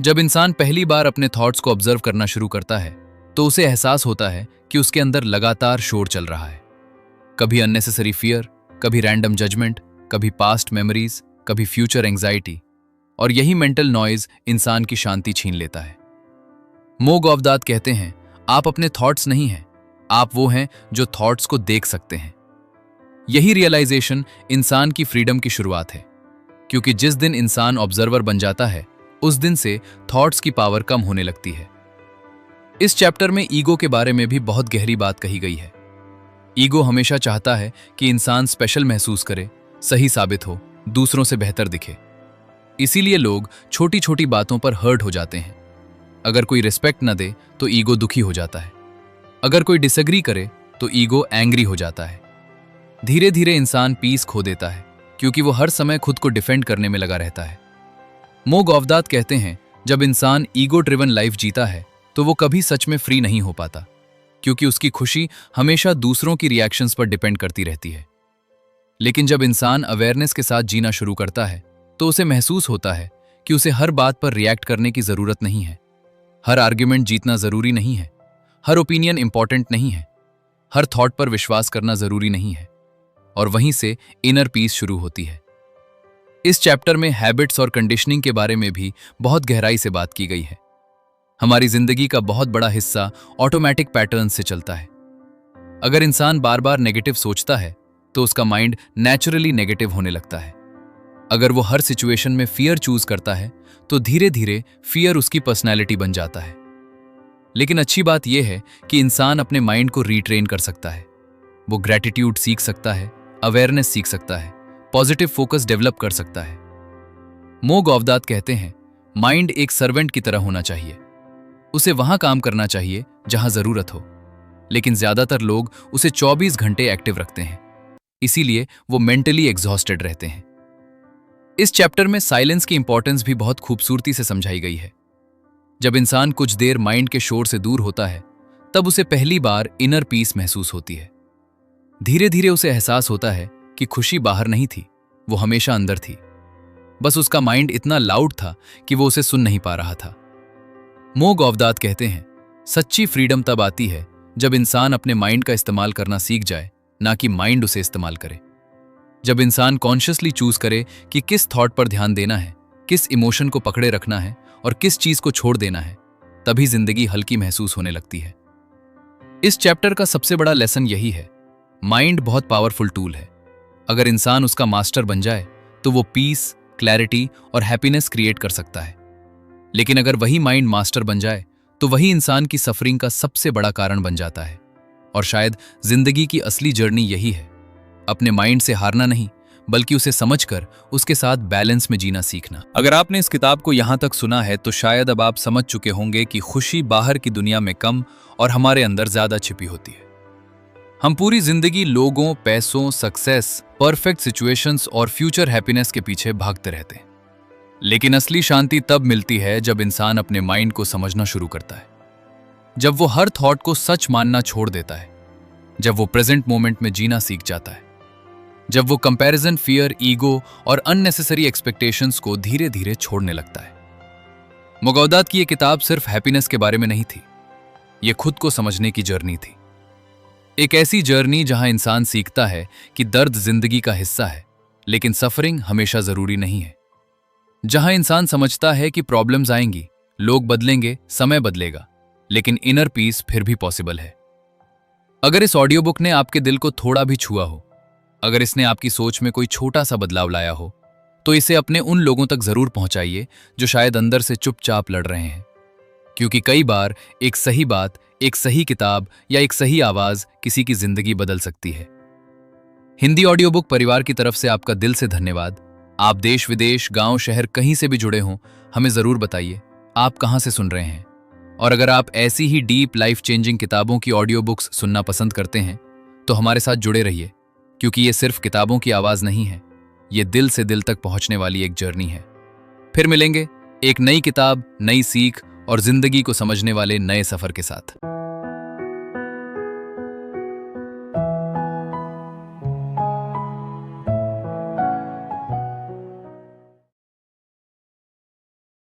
जब इंसान पहली बार अपने थॉट्स को ऑब्जर्व करना शुरू करता है तो उसे एहसास होता है कि उसके अंदर लगातार शोर चल रहा है। कभी अननेसेसरी फियर, कभी रैंडम जजमेंट, कभी पास्ट मेमोरीज, कभी फ्यूचर एंग्जाइटी, और यही मेंटल नॉइज इंसान की शांति छीन लेता है। मो गौवदात कहते हैं, आप अपने थॉट्स नहीं हैं, आप वो हैं जो थॉट्स को देख सकते हैं। यही रियलाइजेशन इंसान की फ्रीडम की शुरुआत है, क्योंकि जिस दिन इंसान ऑब्जर्वर बन जाता है उस दिन से थॉट्स की पावर कम होने लगती है। इस चैप्टर में ईगो के बारे में भी बहुत गहरी बात कही गई है। ईगो हमेशा चाहता है कि इंसान स्पेशल महसूस करे, सही साबित हो, दूसरों से बेहतर दिखे। इसीलिए लोग छोटी छोटी बातों पर हर्ट हो जाते हैं। अगर कोई रिस्पेक्ट न दे तो ईगो दुखी हो जाता है, अगर कोई डिसएग्री करे तो ईगो एंग्री हो जाता है। धीरे धीरे इंसान पीस खो देता है, क्योंकि वो हर समय खुद को डिफेंड करने में लगा रहता है। मो गौवदात कहते हैं, जब इंसान ईगो ड्रिवन लाइफ जीता है तो वो कभी सच में फ्री नहीं हो पाता, क्योंकि उसकी खुशी हमेशा दूसरों की रिएक्शंस पर डिपेंड करती रहती है। लेकिन जब इंसान अवेयरनेस के साथ जीना शुरू करता है तो उसे महसूस होता है कि उसे हर बात पर रिएक्ट करने की जरूरत नहीं है, हर आर्ग्यूमेंट जीतना जरूरी नहीं है, हर ओपिनियन इंपॉर्टेंट नहीं है, हर थॉट पर विश्वास करना जरूरी नहीं है, और वहीं से इनर पीस शुरू होती है। इस चैप्टर में हैबिट्स और कंडीशनिंग के बारे में भी बहुत गहराई से बात की गई है। हमारी जिंदगी का बहुत बड़ा हिस्सा ऑटोमेटिक पैटर्न से चलता है। अगर इंसान बार बार नेगेटिव सोचता है तो उसका माइंड नेचुरली नेगेटिव होने लगता है। अगर वो हर सिचुएशन में फियर चूज करता है तो धीरे धीरे फियर उसकी पर्सनैलिटी बन जाता है। लेकिन अच्छी बात यह है कि इंसान अपने माइंड को रीट्रेन कर सकता है। वो ग्रैटिट्यूड सीख सकता है, अवेयरनेस सीख सकता है, पॉजिटिव फोकस डेवलप कर सकता है। मो गौवदात कहते हैं, माइंड एक सर्वेंट की तरह होना चाहिए। उसे वहां काम करना चाहिए जहां जरूरत हो, लेकिन ज्यादातर लोग उसे 24 घंटे एक्टिव रखते हैं, इसीलिए वो मेंटली एग्जॉस्टेड रहते हैं। इस चैप्टर में साइलेंस की इंपॉर्टेंस भी बहुत खूबसूरती से समझाई गई है। जब इंसान कुछ देर माइंड के शोर से दूर होता है तब उसे पहली बार इनर पीस महसूस होती है। धीरे धीरे उसे एहसास होता है कि खुशी बाहर नहीं थी, वो हमेशा अंदर थी। बस उसका माइंड इतना लाउड था कि वो उसे सुन नहीं पा रहा था। मो गौवदात कहते हैं, सच्ची फ्रीडम तब आती है जब इंसान अपने माइंड का इस्तेमाल करना सीख जाए, ना कि माइंड उसे इस्तेमाल करे। जब इंसान कॉन्शियसली चूज करे कि किस थॉट पर ध्यान देना है, किस इमोशन को पकड़े रखना है और किस चीज को छोड़ देना है, तभी जिंदगी हल्की महसूस होने लगती है। इस चैप्टर का सबसे बड़ा लेसन यही है, माइंड बहुत पावरफुल टूल है। अगर इंसान उसका मास्टर बन जाए तो वो पीस, क्लैरिटी और हैप्पीनेस क्रिएट कर सकता है। लेकिन अगर वही माइंड मास्टर बन जाए तो वही इंसान की सफरिंग का सबसे बड़ा कारण बन जाता है। और शायद जिंदगी की असली जर्नी यही है, अपने माइंड से हारना नहीं, बल्कि उसे समझकर उसके साथ बैलेंस में जीना सीखना। अगर आपने इस किताब को यहां तक सुना है तो शायद अब आप समझ चुके होंगे कि खुशी बाहर की दुनिया में कम और हमारे अंदर ज्यादा छिपी होती है। हम पूरी जिंदगी लोगों, पैसों, सक्सेस, परफेक्ट सिचुएशंस और फ्यूचर हैप्पीनेस के पीछे भागते रहते हैं। लेकिन असली शांति तब मिलती है जब इंसान अपने माइंड को समझना शुरू करता है, जब वो हर थॉट को सच मानना छोड़ देता है, जब वो प्रेजेंट मोमेंट में जीना सीख जाता है, जब वो कंपैरिजन, फियर, ईगो और अननेसेसरी एक्सपेक्टेशंस को धीरे धीरे छोड़ने लगता है। मो गौवदात की ये किताब सिर्फ हैप्पीनेस के बारे में नहीं थी, ये खुद को समझने की जर्नी थी। एक ऐसी जर्नी जहां इंसान सीखता है कि दर्द जिंदगी का हिस्सा है, लेकिन सफरिंग हमेशा जरूरी नहीं है। जहां इंसान समझता है कि प्रॉब्लम्स आएंगी, लोग बदलेंगे, समय बदलेगा, लेकिन इनर पीस फिर भी पॉसिबल है। अगर इस ऑडियो बुक ने आपके दिल को थोड़ा भी छुआ हो, अगर इसने आपकी सोच में कोई छोटा सा बदलाव लाया हो, तो इसे अपने उन लोगों तक जरूर पहुंचाइए जो शायद अंदर से चुपचाप लड़ रहे हैं। क्योंकि कई बार एक सही बात, एक सही किताब या एक सही आवाज किसी की जिंदगी बदल सकती है। हिंदी ऑडियो बुक परिवार की तरफ से आपका दिल से धन्यवाद। आप देश विदेश, गांव शहर कहीं से भी जुड़े हों, हमें जरूर बताइए आप कहां से सुन रहे हैं। और अगर आप ऐसी ही डीप लाइफ चेंजिंग किताबों की ऑडियो बुक्स सुनना पसंद करते हैं तो हमारे साथ जुड़े रहिए, क्योंकि ये सिर्फ किताबों की आवाज नहीं है, ये दिल से दिल तक पहुंचने वाली एक जर्नी है। फिर मिलेंगे एक नई किताब, नई सीख और जिंदगी को समझने वाले नए सफर के साथ।